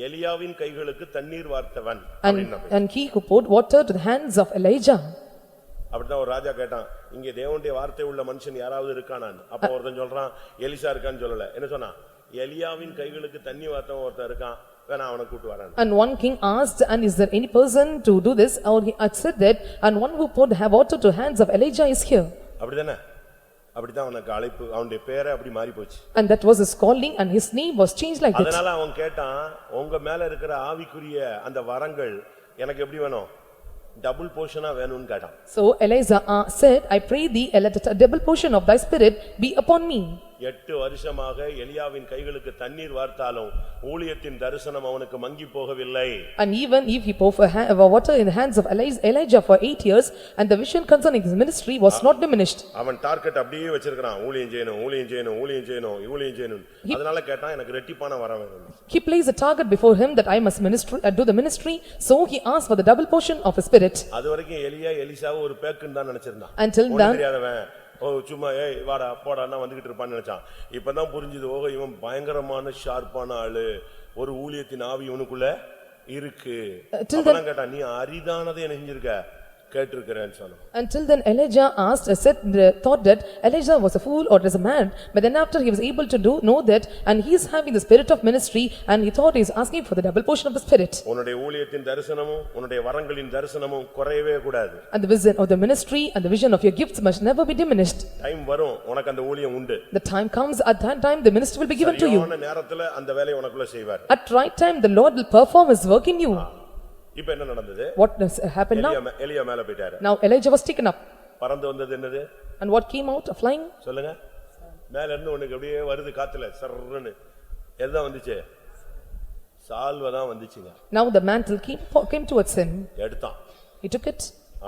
எலியாவின் கைகளுக்கு தண்ணீர் வார்த்தவன் And, அப்படின்னா. and he who poured water to the hands of Elijah. அப்படிதான் ஒரு ராஜா கேட்டான், இங்க தேவனுடைய வார்த்தை உள்ள மனுஷன் யாராவது இருக்கானான்னு. அப்ப ஒருத்தன் சொல்றான் எலிசா இருக்கான்னு சொல்லல. என்ன சொன்னா? எலியாவின் கைகளுக்கு தண்ணி வார்த்தவன் ஒருத்தன் இருக்கான், வேணா அவனை கூட்டி வரான். And one king asked, and is there any person to do this? Or he had said that, and one who poured water to hands of Elijah is here. அப்படிதானே? அப்படிதான் அவனுக்கு அழைப்பு, அவனுடைய பேரே அப்படி மாறி போச்சு. And that was his calling and his name was changed like that. அதனால அவன் கேட்டான், உங்க மேல இருக்கிற ஆவிக்குரிய அந்த வரங்கள் எனக்கு எப்படி வேணும்? டபுள் போர்ஷனா வேணும்னு கேட்டான். So Elijah said, I pray thee, let a double portion of thy spirit be upon me. 8 வருஷமாக எலியாவின் கைகளுக்கு தண்ணீர் வார்த்தாலும் ஊழியத்தின் தரிசனம் அவனுக்கு மங்கி போகவில்லை. And even if he poured water in the hands of Elijah for 8 years, and the vision concerning his ministry was not diminished. அவன் டார்கெட் அப்படியே வச்சிருக்கான், ஊழியம் செய்யணும், ஊழியம் செய்யணும், ஊழியம் செய்யணும், ஊழியம் செய்யணும். அதனால கேட்டான், எனக்கு ரெட்டிப்பான வரம் வேணும். He placed a target before him that I must do the ministry, so he asked for the double portion of his spirit. அதுவரைக்கும் எலிசாவை ஒரு பேக்குன்னு தான் நினைச்சிருந்தான். Until then, தெரியாதவன் சும்மா வாடா போடான்னா வந்துகிட்டு இருப்பான்னு நினைச்சான். இப்பதான் புரிஞ்சுது, ஓஹோ இவன் பயங்கரமான ஷார்ப்பான ஆளு, ஒரு ஊழியத்தின் ஆவி இவனுக்குள்ள இருக்கு. அப்பதான் கேட்டான், நீ அரிதானதை என்ன செஞ்சிருக்க? கேட்டிருக்கிறேன்னு சொன்னான். Until then Elijah asked, thought that Elijah was a fool or as a man, but then after he was able to know that, and he is having the spirit of ministry, and he thought he is asking for the double portion of the spirit. உன்னுடைய ஊழியத்தின் தரிசனமும் உன்னுடைய வரங்களின் தரிசனமும் குறையவே கூடாது. And the vision of the ministry and the vision of your gifts must never be diminished. Time வரும், உனக்கு அந்த ஊழியம் உண்டு. The time comes, at that time the ministry will be given to you. சரியான நேரத்துல அந்த வேலையை உனக்குள்ள செய்வார். At right time the Lord will perform his work in you. இப்ப என்ன நடந்தது? What has happened now? எலியா மேல போயிட்டாரு. Now Elijah was taken up. பறந்து வந்தது என்னது? And what came out of flying? சொல்லுங்க. மேல இருந்து உனக்கு அப்படியே வருது காத்துல சர்றன்னு. எல்லாம் வந்துச்சு? சால்வை தான் வந்துச்சுங்க. Now the mantle came towards him. எடுத்தான். He took it.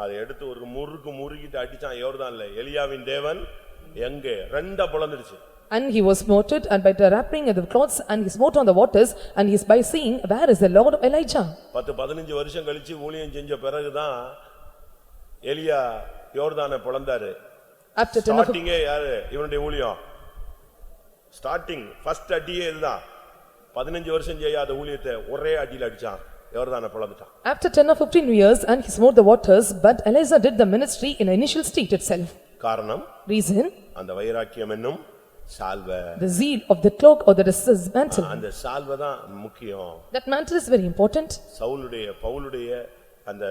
அதை எடுத்து ஒரு முறுக்கிட்டு அடிச்சான் யோர்தான்ல. எலியாவின் தேவன் எங்கே? ரெண்டா பொளந்துடுச்சு. And he was smote and by the wrapping of the cloths, and he smote on the waters, and he is by seeing, where is the Lord of Elijah? 10-15 வருஷம் கழிச்சு ஊழியம் செஞ்ச பிறகுதான் எலியா யோர்தானை பொளந்தாரு. After 10 ஸ்டார்டிங்கே யாரு இவனுடைய ஊழியம்? ஸ்டார்டிங் ஃபர்ஸ்ட் அடியே இதுதான். 15 வருஷம் செய்யாத ஊழியத்தை ஒரே அடியில் அடிச்சான், யோர்தானை பொளந்துட்டான். After 10 or 15 years, and he smote the waters, but Elijah did the ministry in the initial state itself. காரணம்? Reason? அந்த வைராக்கியம் என்னும் சால்வை. The zeal of the cloak or the mantle. அந்த சால்வை தான் முக்கியம். That mantle is very important. பவுலுடைய அந்த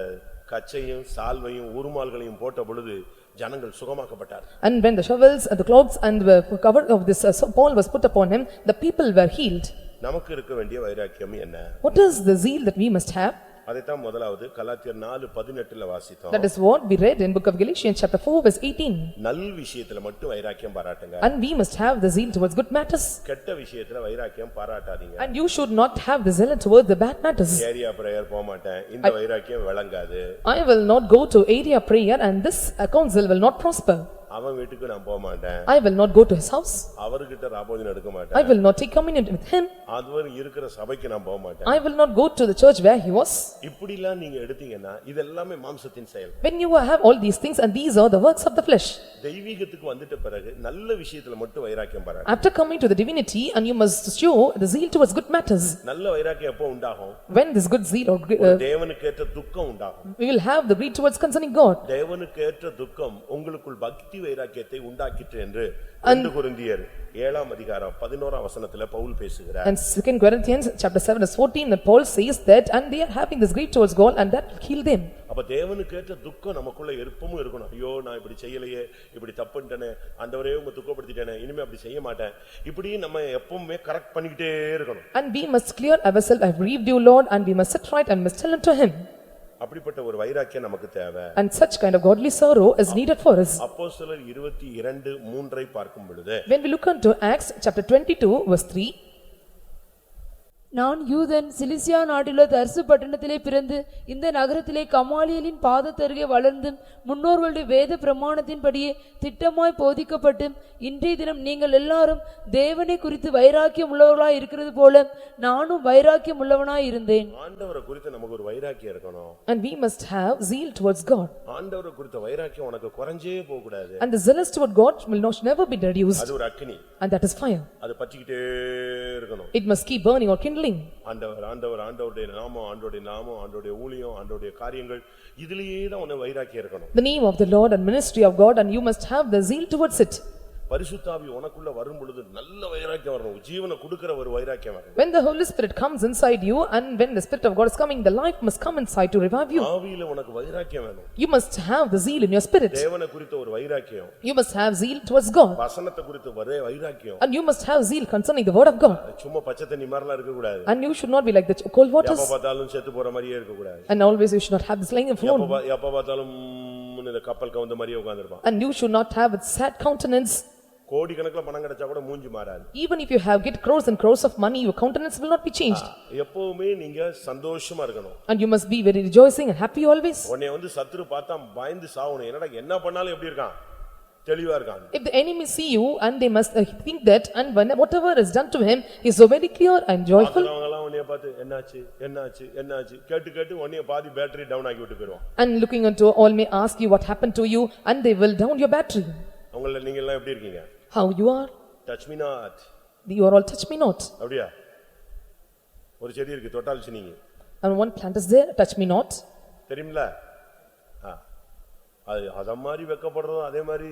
கச்சையும் சால்வையும் உருமால்களையும் போட்ட பொழுது ஜனங்கள் சுகமாக்கப்பட்டார். And when the shovels and the cloaks and the cover of this Paul was put upon him, the people were healed. நமக்கு இருக்க வேண்டிய வைராக்கியம் என்ன? What is the zeal that we must have? அதைத்தான் முதலாவது கலாத்தியர் 4:18 வாசித்தோம். That is what we read in book of Galatians chapter 4 verse 18. நல் விஷயத்துல மட்டும் வைராக்கியம் பாராட்டுங்க. And we must have the zeal towards good matters. கெட்ட விஷயத்துல வைராக்கியம் பாராட்டாதீங்க. And you should not have the zeal towards the bad matters. Area prayer போக மாட்டேன், இந்த வைராக்கியம் விளங்காது. I will not go to area prayer and this counsel will not prosper. அவன் வீட்டுக்கு நான் போக மாட்டேன், I will not go to his house, அவர்கிட்ட ராபோஜனம் எடுக்க I மாட்டேன், will not take communion with him, அவர் இருக்கிற சபைக்கு நான் போக மாட்டேன். I will not go to the church where he was. இப்படிலாம் நீங்க எடுத்தீங்கன்னா இதெல்லாமே மாம்சத்தின் செயல். When you have all these things and these are the works of the flesh. தெய்வீகத்துக்கு வந்துட்ட பிறகு நல்ல விஷயத்துல மட்டும் வைராக்கியம் பாருங்க. After coming to the divinity and you must show the zeal towards good matters. நல்ல வைராக்கியம் எப்போ உண்டாகும்? When this good zeal or தேவனுக்கு ஏற்ற துக்கம் உண்டாகும். we will have the greed towards concerning God. தேவனுக்கு ஏற்ற துக்கம் உங்களுக்குள் பக்தி வைராக்கியத்தை உண்டாக்கிற்று என்று 2 கொரிந்தியர் 7ஆம் அதிகாரம் 11ஆம் வசனத்துல பவுல் பேசுகிறார். And 2 Corinthians chapter 7 verse 14 that Paul says that and they are having this greed towards God and that will heal them. அப்ப தேவனுக்கு ஏற்ற துக்கம் நமக்குள்ள எப்பவும் இருக்கணும். ஐயோ நான் இப்படி செய்யலையே, இப்படி தப்புன்ட்டனே, ஆண்டவரே உம்மை துக்கப்படுத்திட்டேனே, இனிமே அப்படி செய்ய மாட்டேன், இப்படி நம்ம எப்பவுமே கரெக்ட் பண்ணிக்கிட்டே இருக்கணும். And we must clear ourselves, I have grieved you Lord, and we must set right and must tell unto him. அப்படிப்பட்ட ஒரு வைராக்கியம் நமக்கு தேவை. And such kind of godly sorrow is needed for us. அப்போஸ்தலர் 22:3 பார்க்கும் பொழுது When we look unto Acts chapter 22 verse 3, நான் யூதன், சிலிசியா நாட்டிலுள்ள தர்சு பட்டணத்திலே பிறந்து இந்த நகரத்திலே கமாலியலின் பாதத்தருகே வளர்ந்து முன்னோர்களுடைய வேத பிரமாணத்தின்படியே திட்டமாய் போதிக்கப்பட்டு இன்றைய தினம் நீங்கள் எல்லாரும் தேவனை குறித்து வைராக்கியம் உள்ளவர்களாய் இருக்கிறது போல நானும் வைராக்கியம் உள்ளவனாய் இருந்தேன். ஆண்டவரை குறித்து நமக்கு ஒரு வைராக்கியம் இருக்கணும். and we must have zeal towards God. ஆண்டவரை குறித்த வைராக்கியம் உனக்கு குறைஞ்சே போக கூடாது. And the zealous toward God will not never be reduced. அது ஒரு அக்கினி. And that is fire. அது பற்றிக்கிட்டே இருக்கணும். It must keep burning or kindling. ஆண்டவருடைய நாமம், ஆண்டவருடைய ஊழியம், ஆண்டவருடைய காரியங்கள் இதிலேயே தான் உன்னை வைராக்கியம் இருக்கணும். The name of the Lord and ministry of God and you must have the zeal towards it. பரிசுத்த ஆவி உனக்குள்ள வரும் பொழுது நல்ல வைராக்கியம் வரணும். ஜீவனை கொடுக்கிற ஒரு வைராக்கியம் வரணும். When the Holy Spirit comes inside you and when the Spirit of God is coming, the life must come inside to revive you. ஆவியில உனக்கு வைராக்கியம் வேணும். You must have the zeal in your spirit. தேவனை குறித்த ஒரு வைராக்கியம். You must have zeal towards God. வசனத்தை குறித்த ஒரே வைராக்கியம். And you must have zeal concerning the word of God. சும்மா பச்சை தண்ணி மாதிரிலாம் இருக்க கூடாது. And you should not be like the cold waters. எப்ப பார்த்தாலும் செத்து போற மாதிரியே இருக்க கூடாது. And always you should not have this lying of phone. எப்ப பார்த்தாலும் இந்த கப்பல் கவுந்த மாதிரியே உட்கார்ந்திருப்பான். And you should not have a sad countenance. கோடிக்கணக்குல பணம் கிடைச்சா கூட மூஞ்சி மாறாது. Even if you have get crores and crores of money, your countenance will not be changed. எப்பவுமே நீங்க சந்தோஷமா இருக்கணும். And you must be very rejoicing and happy always. உன்னை வந்து சத்துரு பார்த்தா பயந்து சாவணும். என்னடா என்ன பண்ணாலும் எப்படி இருக்கான்? தெளிவா இருக்கான். If the enemy see you and they must think that and when whatever is done to him he is so very clear and joyful. அவங்க எல்லாம் உன்னை பார்த்து என்னாச்சு கேட்டு உன்னை பாதி பேட்டரி டவுன் ஆக்கி விட்டு போயிடுவான். And looking unto all may ask you what happened to you and they will down your battery. அவங்கள நீங்க எல்லாம் எப்படி இருக்கீங்க? How you are? Touch me not. You are all touch me not. அப்படியே ஒரு செடி இருக்கு தொட்டால் சினிங்க. And one plant is there, touch me not. தெரியும்ல? அது அத மாதிரி வெக்கப்படுறதும் அதே மாதிரி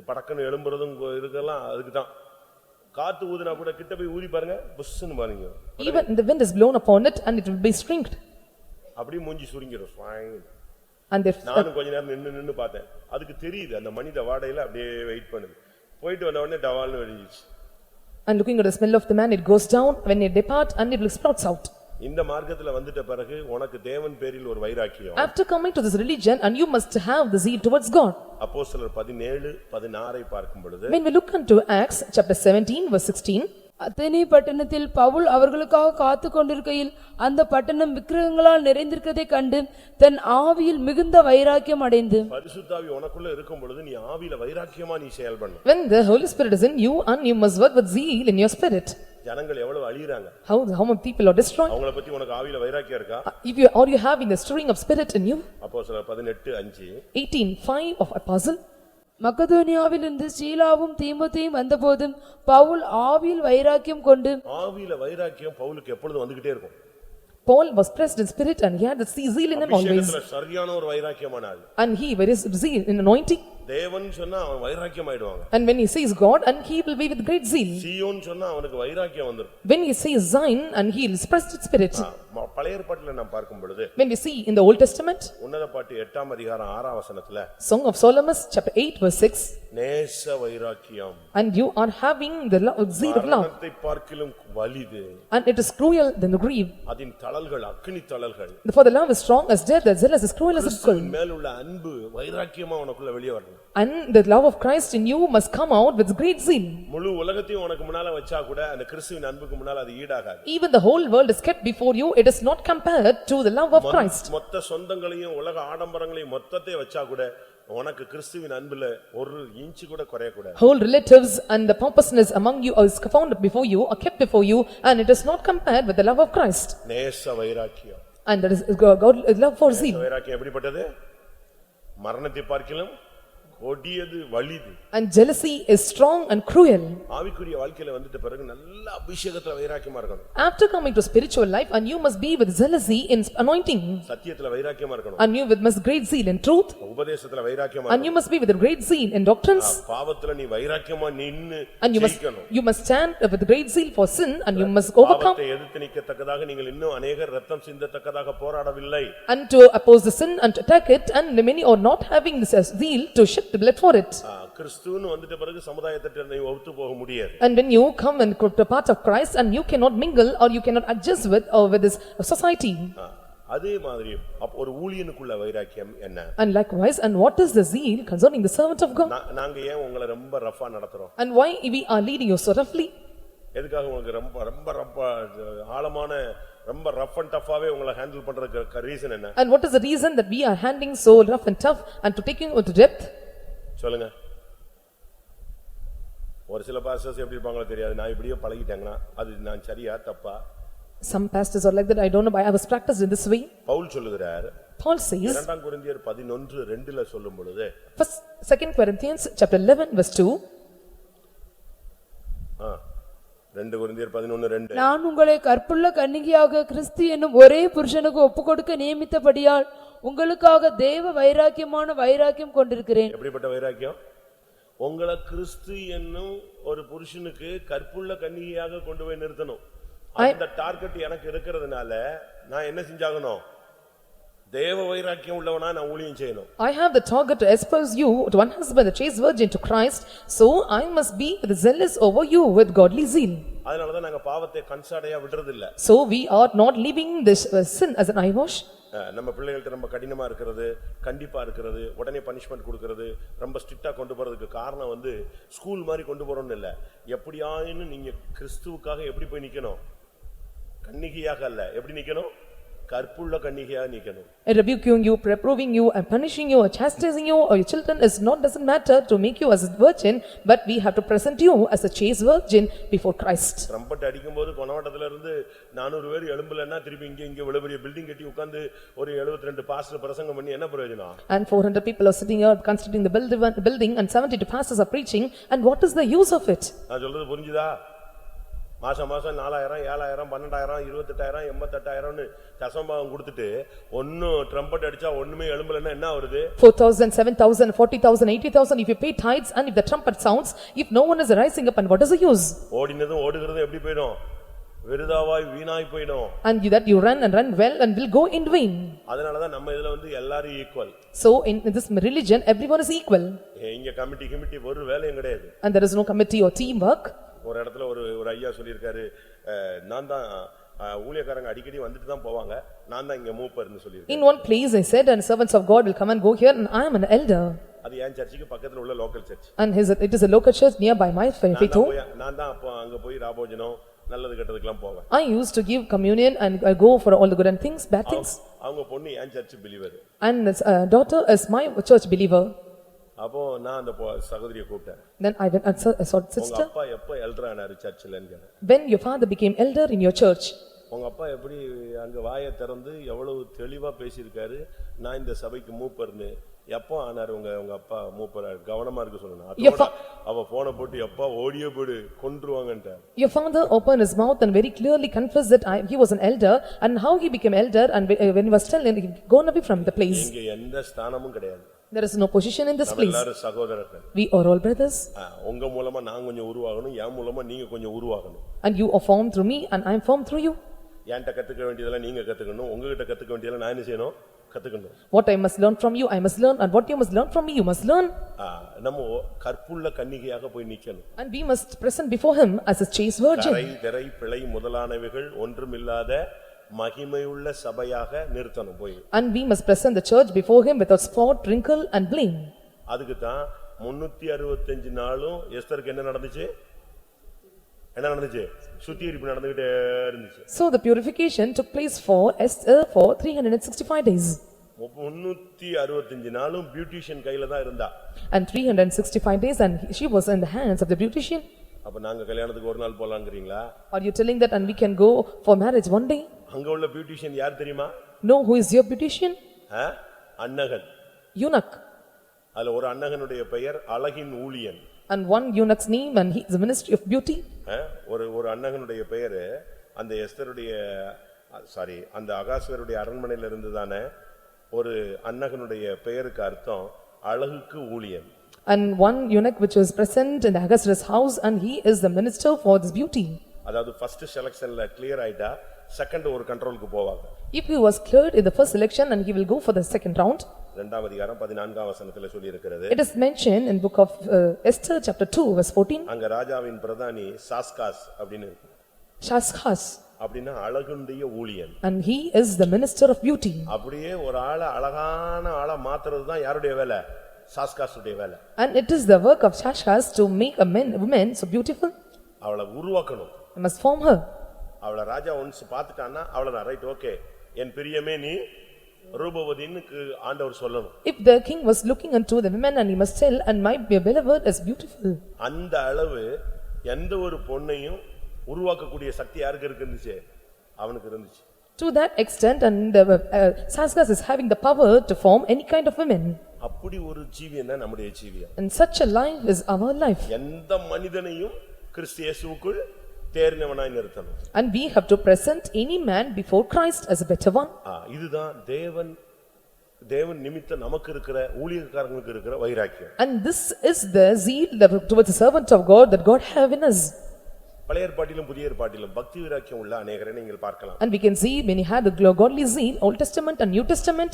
படக்கன்னு எழும்புறதும் இதெல்லாம் அதுக்கு தான். காத்து ஊதுனா கூட கிட்ட போய் ஊதி பாருங்க, புஷ்ன்னு பாருங்க. Even the wind is blown upon it and it will be shrinked. அப்படியே மூஞ்சி சுருங்கிரும். And நானும் கொஞ்ச நேரம் நின்னு பார்த்தேன். அதுக்கு தெரியுது அந்த மனித வாடையில அப்படியே வெயிட் பண்ணுது. போயிட்டு வந்த உடனே டவால்னு வெடிஞ்சிச்சு. And looking at the smell of the man, it goes down when it depart and it will sprouts out. இந்த மார்க்கத்துல வந்துட்ட பிறகு உனக்கு தேவன் பேரில் ஒரு வைராக்கியம். After coming to this religion and you must have the zeal towards God. அப்போஸ்தலர் 17:16 பார்க்கும் பொழுது When we look into Acts chapter 17 verse 16, அத்தேனே பட்டணத்தில் பவுல் அவர்களுக்காக காத்து கொண்டிருக்கையில் அந்த பட்டணம் விக்கிரகங்களால் நிறைந்திருக்கிறதை கண்டு தன் ஆவியில் மிகுந்த வைராக்கியம் அடைந்து. பரிசுத்த ஆவி உனக்குள்ள இருக்கும் பொழுது நீ ஆவியில வைராக்கியமா நீ செயல்படணும். when the Holy Spirit is in you and you must work with zeal in your spirit. ஜனங்கள் எவ்வளவு அழியறாங்க. How many people are destroyed? அவங்கள பத்தி உனக்கு ஆவியில வைராக்கியம் இருக்கா? If you are you having the stirring of spirit in you? அப்போஸ்தலர் 18:5 18:5 of apostle. மக்கதோனியாவிலிருந்து சீலாவும் தீமோத்தேயும் வந்தபோதும் பவுல் ஆவியில் வைராக்கியம் கொண்டு. ஆவியில வைராக்கியம் பவுலுக்கு எப்பொழுதும் வந்துகிட்டே இருக்கும். Paul was pressed in spirit and he had the zeal in him always. அபிஷேகத்துல சரியான ஒரு வைராக்கியமானாள். And he very zeal in anointing. தேவன் சொன்னா அவன் வைராக்கியம் ஆயிடுவாங்க. And when he says God and he will be with great zeal. சீயோன் சொன்னா அவனுக்கு வைராக்கியம் வந்துரும். When he says Zion and he will express its spirit. பழைய ஏற்பாட்டில நாம் பார்க்கும் பொழுது when we see in the Old Testament உன்னத பாட்டு 8ஆம் அதிகாரம் 6ஆம் வசனத்துல Song of Solomon chapter 8 verse 6 நேச வைராக்கியம் and you are having the zeal of love மரணத்தை பார்க்கிலும் வலிது and it is cruel than the grief அதின் தளல்கள் அக்கினி தளல்கள் for the love is strong as death as zealous as cruel as the cold மேல் உள்ள அன்பு வைராக்கியமா உனக்குள்ள வெளிய வரணும் and the love of Christ in you must come out with great zeal முழு உலகத்தையும் உனக்கு முன்னால வச்சா கூட அந்த கிறிஸ்துவின் அன்புக்கு முன்னால அது ஈடாகாது even the whole world is kept before you it is not compared to the love of Christ மொத்த சொந்தங்களையும் உலக ஆடம்பரங்களையும் மொத்தத்தை வச்சா கூட உனக்கு கிறிஸ்துவின் அன்புல ஒரு இன்ச் கூட குறையக்கூடாது. Whole relatives and the pompousness among you is found before you or kept before you, and it is not compared with the love of Christ. நேச வைராக்கியம். And that is God love for zeal. வைராக்கியம் எப்படிப்பட்டது? மரணத்தை பார்க்கிலும் கொடியது, வலிது. And jealousy is strong and cruel. ஆவிக்குரிய வாழ்க்கையில வந்துட்ட பிறகு நல்ல அபிஷேகத்துல வைராக்கியமா இருக்கணும். After coming to spiritual life, and you must be with zealousy in anointing, சத்தியத்துல வைராக்கியமா இருக்கணும். and you must great zeal in truth, உபதேசத்துல வைராக்கியமா and you must be with great zeal in doctrines, பாவத்துல நீ வைராக்கியமா நின்னு and ஜெயிக்கணும். you must stand with great zeal for sin, and you must overcome. பாவத்தை எதிர்த்து நிற்கத்தக்கதாக நீங்கள் இன்னும் அநேகர் ரத்தம் சிந்தத்தக்கதாக போராடவில்லை. And to oppose the sin and to attack it, and many are not having this zeal to shed the blood for it. கிறிஸ்துன்னு வந்துட்ட பிறகு சமுதாயத்திட்ட நீ ஒத்து போக முடியாது. And when you come and to part of Christ, and you cannot mingle or you cannot adjust with this society. அதே மாதிரி ஒரு ஊழியனுக்குள்ள வைராக்கியம் என்ன? And likewise, and what is the zeal concerning the servant of God? நாங்க ஏன் உங்களை ரொம்ப ரஃபா நடத்துறோம்? And why we are leading you so roughly? எதுக்காக உங்களுக்கு ரொம்ப ரொம்ப ரொம்ப ஆழமான ரொம்ப ரஃப் அண்ட் டஃபாவே உங்களை ஹேண்டில் பண்றதுக்கு ரீசன் என்ன? And what is the reason that we are handling so rough and tough and to taking into depth? சொல்லுங்க. ஒரு சில பாஸ்டர்ஸ் எப்படி இருப்பாங்களோ தெரியாது. நான் இப்படியே பழகிட்டேங்கனா அது நான் சரியா தப்பா? Some pastors are like that. I don't know, but I was practiced in this way. Pavul சொல்லுகிறார். Paul says, 2 கொரிந்தியர் 11:2ல சொல்லும் பொழுது, 2 Corinthians chapter 11 verse 2. 2 கொரிந்தியர் 11:2. நான் உங்களை கற்புள்ள கன்னிகையாக கிறிஸ்து என்னும் ஒரே புருஷனுக்கு ஒப்புக்கொடுக்க நியமித்தபடியால் உங்களுக்காக தேவ வைராக்கியமான வைராக்கியம் கொண்டிருக்கிறேன். எப்படிப்பட்ட வைராக்கியம்? உங்களை கிறிஸ்து என்னும் ஒரு புருஷனுக்கு கற்புள்ள கன்னிகையாக கொண்டு போய் நிறுத்தணும். அந்த டார்கெட் எனக்கு இருக்கிறதுனால நான் என்ன செஞ்சாகணும்? தேவ வைராக்கியம் உள்ளவனா நான் ஊழியம் செய்யணும். I have the target to espouse you to one husband, the chaste virgin to Christ, so I must be zealous over you with godly zeal. அதனால தான் நாங்க பாவத்தை கன்சாடையா விடுறது இல்ல. So we are not leaving this sin as an eyewash. நம்ம பிள்ளைகளுக்கு ரொம்ப கடினமா இருக்கிறது, கண்டிப்பா இருக்கிறது, உடனே பனிஷ்மென்ட் கொடுக்கிறது, ரொம்ப ஸ்ட்ரிக்ட்டா கொண்டு போறதுக்கு காரணம் வந்து ஸ்கூல் மாதிரி கொண்டு போறோம்னு இல்ல. எப்படியாயின்னு நீங்க கிறிஸ்துவுக்காக எப்படி போய் நிக்கணும்? கன்னிகையாக அல்ல, எப்படி நிக்கணும்? கற்புள்ள கன்னிகையாக நிக்கணும். Rebuking you, reproving you, and punishing you, or chastising you, or your children doesn't matter to make you as a virgin, but we have to present you as a chaste virgin before Christ. Trumpet அடிக்கும்போது கொனவாட்டத்துல இருந்து 400 பேர் எழும்பலன்னா திருப்பி இங்க இவ்வளவு பெரிய பில்டிங் கட்டி உட்கார்ந்து ஒரு 72 பாஸ்டர் பிரசங்கம் பண்ணி என்ன பிரயோஜனம்? And 400 people are sitting here constructing the building, and 72 pastors are preaching, and what is the use of it? நான் சொல்றது புரிஞ்சுதா? மாசம் 4000 7000 12000 28000 88000 தசமபாகம் கொடுத்துட்டு ஒன்னு ட்ரம்பட் அடிச்சா ஒண்ணுமே எழும்பலன்னா என்ன வருது? 4,000 7,000 40,000 80,000 if you pay tithes, and if the trumpet sounds, if no one is rising up, and what is the use? ஓடினதும் ஓடுகிறதும் எப்படி போய்டும்? விருதாவாய் வீணாய் போய்டும். And that you run and run well and will go in vain. அதனால தான் நம்ம இதுல வந்து எல்லாரும் equal. So in this religion everyone is equal. இங்க கமிட்டி ஒரு வேலையும் கிடையாது. And there is no committee or teamwork. ஒரு இடத்துல ஒரு ஐயா சொல்லியிருக்காரு, நான் தான் ஊழியக்காரங்க அடிக்கடி வந்துட்டு தான் போவாங்க, நான் தான் இங்க மூப்பர்னு சொல்லியிருக்கேன். In one place I said, and servants of God will come and go here, and I am an elder. அது என் சர்ச்சுக்கு பக்கத்துல உள்ள local church. And it is a local church nearby my faith home. நான் தான் அப்ப அங்க போய் ராபோஜனம் நல்லது கெட்டதுக்கெல்லாம் போவேன். I used to give communion and I go for all the good and things, bad things. அவங்க பொண்ணு என் church believer. And this daughter is my church believer. அப்போ நான் அந்த சகோதரியை கூப்பிட்டேன். Then I went and saw sister. உங்க அப்பா எப்ப எல்டர் ஆனாரு சர்ச்சிலன்னு கேட்டேன். When your father became elder in your church? உங்க அப்பா எப்படி அங்க வாயை திறந்து எவ்வளவு தெளிவா பேசியிருக்காரு, நான் இந்த சபைக்கு மூப்பர்னு. எப்போ ஆனாரு உங்க அப்பா மூப்பரா? கவனமா இருக்க சொல்லணும். அவ போன போட்டு எப்பா ஓடியே போடு கொன்றுவாங்கன்ட்ட. Your father opened his mouth and very clearly confessed that he was an elder, and how he became elder, and when he was still he gone away from the place. இங்க எந்த ஸ்தானமும் கிடையாது. There is no position in this place. எல்லாரும் சகோதரர்கள். We are all brothers. உங்க மூலமா நான் கொஞ்சம் உருவாகணும், என் மூலமா நீங்க கொஞ்சம் உருவாகணும். And you are formed through me, and I am formed through you. என்கிட்ட கத்துக்க வேண்டியதெல்லாம் நீங்க கத்துக்கணும், உங்ககிட்ட கத்துக்க வேண்டியதெல்லாம் நான் என்ன செய்யணும்? கத்துக்கணும். What I must learn from you, I must learn, and what you must learn from me, you must learn. நம்ம கற்புள்ள கன்னிகையாக போய் நிக்கணும். And we must present before him as a chaste virgin. கரை திரை பிழை முதலானவைகள் ஒன்றுமில்லாத மகிமையுள்ள சபையாக நிறுத்தணும் போய். And we must present the church before him without spot, wrinkle and blame. அதுக்கு தான் 365 நாளும் எஸ்தருக்கு என்ன நடந்துச்சு? என்ன நடந்துச்சு? சுத்திகரிப்பு நடந்துட்டே இருந்துச்சு. So the purification took place for Esther for 365 days. 365 நாளும் பியூட்டிஷியன் கையில தான் இருந்தா. And 365 days and she was in the hands of the beautician. அப்ப நாங்க கல்யாணத்துக்கு ஒரு நாள் போலாம்ங்கறீங்களா? Are you telling that and we can go for marriage one day? அங்க உள்ள பியூட்டிஷியன் யார் தெரியுமா? No, who is your beautician? அன்னகன். Eunuch. அதுல ஒரு அன்னகனுடைய பெயர் அழகின் ஊழியன். And one eunuch's name and he is the ministry of beauty. ஒரு அன்னகனுடைய பெயர் அந்த எஸ்தருடைய அந்த அகாஸ்வேருடைய அரண்மனையில இருந்துதானே ஒரு அன்னகனுடைய பெயருக்கு அர்த்தம் அழகுக்கு ஊழியன். And one eunuch which was present in the Ahasuerus house and he is the minister for this beauty. அதாவது ஃபர்ஸ்ட் செலக்ஷன்ல கிளியர் ஆயிட்டா செகண்ட் ஒரு கண்ட்ரோலுக்கு போவாங்க. If he was cleared in the first selection and he will go for the second round. இரண்டாம் அதிகாரம் 14ஆம் வசனத்திலே சொல்லி இருக்கிறது. It is mentioned in book of Esther chapter 2 verse 14. அங்க ராஜாவின் பிரதானி சாஸ்காஸ் அப்படினு இருக்கு. Shaskas. அப்படினா அழகுடைய ஊழியன். And he is the minister of beauty. அப்படியே ஒரு அழகான ஆளா மாத்துறது தான் யாருடைய வேலை? சாஸ்காஸுடைய வேலை. And it is the work of Shaskas to make a woman so beautiful. அவளை உருவாக்கணும். You must form her. அவளை ராஜா ஒன்ஸ் பார்த்துட்டானா அவ்வளவுதான், ரைட், ஓகே, என் பிரியமே நீ ரூபவதின்னு ஆண்டவர் சொல்லணும். If the king was looking unto the woman and he must tell, and my beloved is beautiful. அந்த அளவு எந்த ஒரு பொண்ணையும் உருவாக்கக்கூடிய சக்தி யாருக்கு இருந்துச்சு? அவனுக்கு இருந்துச்சு. To that extent, and Shaskas is having the power to form any kind of women. அப்படி ஒரு ஜீவியம் தான் நம்முடைய ஜீவியம். And such a life is our life. எந்த மனிதனையும் கிறிஸ்து இயேசுவுக்குள் தேர்ந்தவனாய் நிறுத்தணும். And we have to present any man before Christ as a better one. இதுதான் தேவன் நிமித்த நமக்கு இருக்கிற ஊழியக்காரங்களுக்கு இருக்கிற வைராக்கியம். And this is the zeal towards the servant of God that God have in us. பழைய ஏற்பாட்டிலும் புதிய ஏற்பாட்டிலும் பக்தி வைராக்கியம் உள்ள அநேகரை நீங்கள் பார்க்கலாம். And we can see many had the godly zeal, Old Testament and New Testament.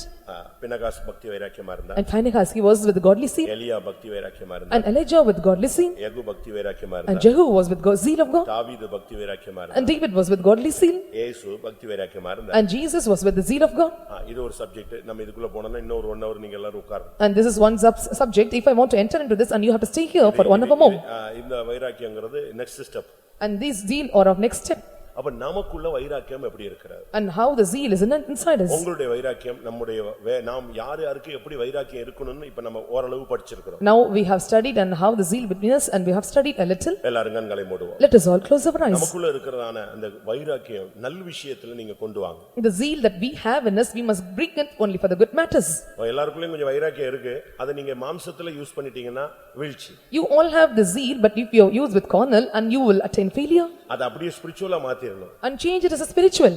பினகாஸ் பக்தி வைராக்கியமா இருந்தார். And Phinehas, he was with godly zeal. எலியா பக்தி வைராக்கியமா இருந்தார். And Elijah with godly zeal. யெகூ பக்தி வைராக்கியமா And இருந்தார். Jehu was with zeal of God. தாவீது பக்தி வைராக்கியமா இருந்தார். And David was with godly zeal. இயேசு பக்தி வைராக்கியமா இருந்தார். And Jesus was with the zeal of God. இது ஒரு சப்ஜெக்ட். நம்ம இதுக்குள்ள போனோம்னா இன்னொரு 1 hour நீங்க எல்லாரும் உட்காருங்க. And this is one subject. If I want to enter into this, and you have to stay here for 1 hour more. இந்த வைராக்கியங்கிறது next step. And this zeal or of next step. அப்ப நமக்குள்ள வைராக்கியம் எப்படி இருக்கிறது? And how the zeal is inside us. உங்களுடைய வைராக்கியம் நம்முடைய நாம் யாருக்கு எப்படி வைராக்கியம் இருக்கணும்னு இப்ப நம்ம ஓரளவு படிச்சிருக்கிறோம். Now we have studied and how the zeal between us, and we have studied a little. எல்லாரும் கண்களை மூடுவோம். Let us all close our eyes. நமக்குள்ள இருக்கிறதான அந்த வைராக்கியம் நல்ல விஷயத்துல நீங்க கொண்டு வாங்க. The zeal that we have in us, we must bring it only for the good matters. எல்லாருக்குள்ளயும் கொஞ்சம் வைராக்கியம் இருக்கு. அதை நீங்க மாம்சத்துல யூஸ் பண்ணிட்டீங்கன்னா வீழ்ச்சி. You all have the zeal, but if you use with carnal, and you will attain failure. அது அப்படியே ஸ்பிரிச்சுவலா மாத்திரணும். And change it as a spiritual.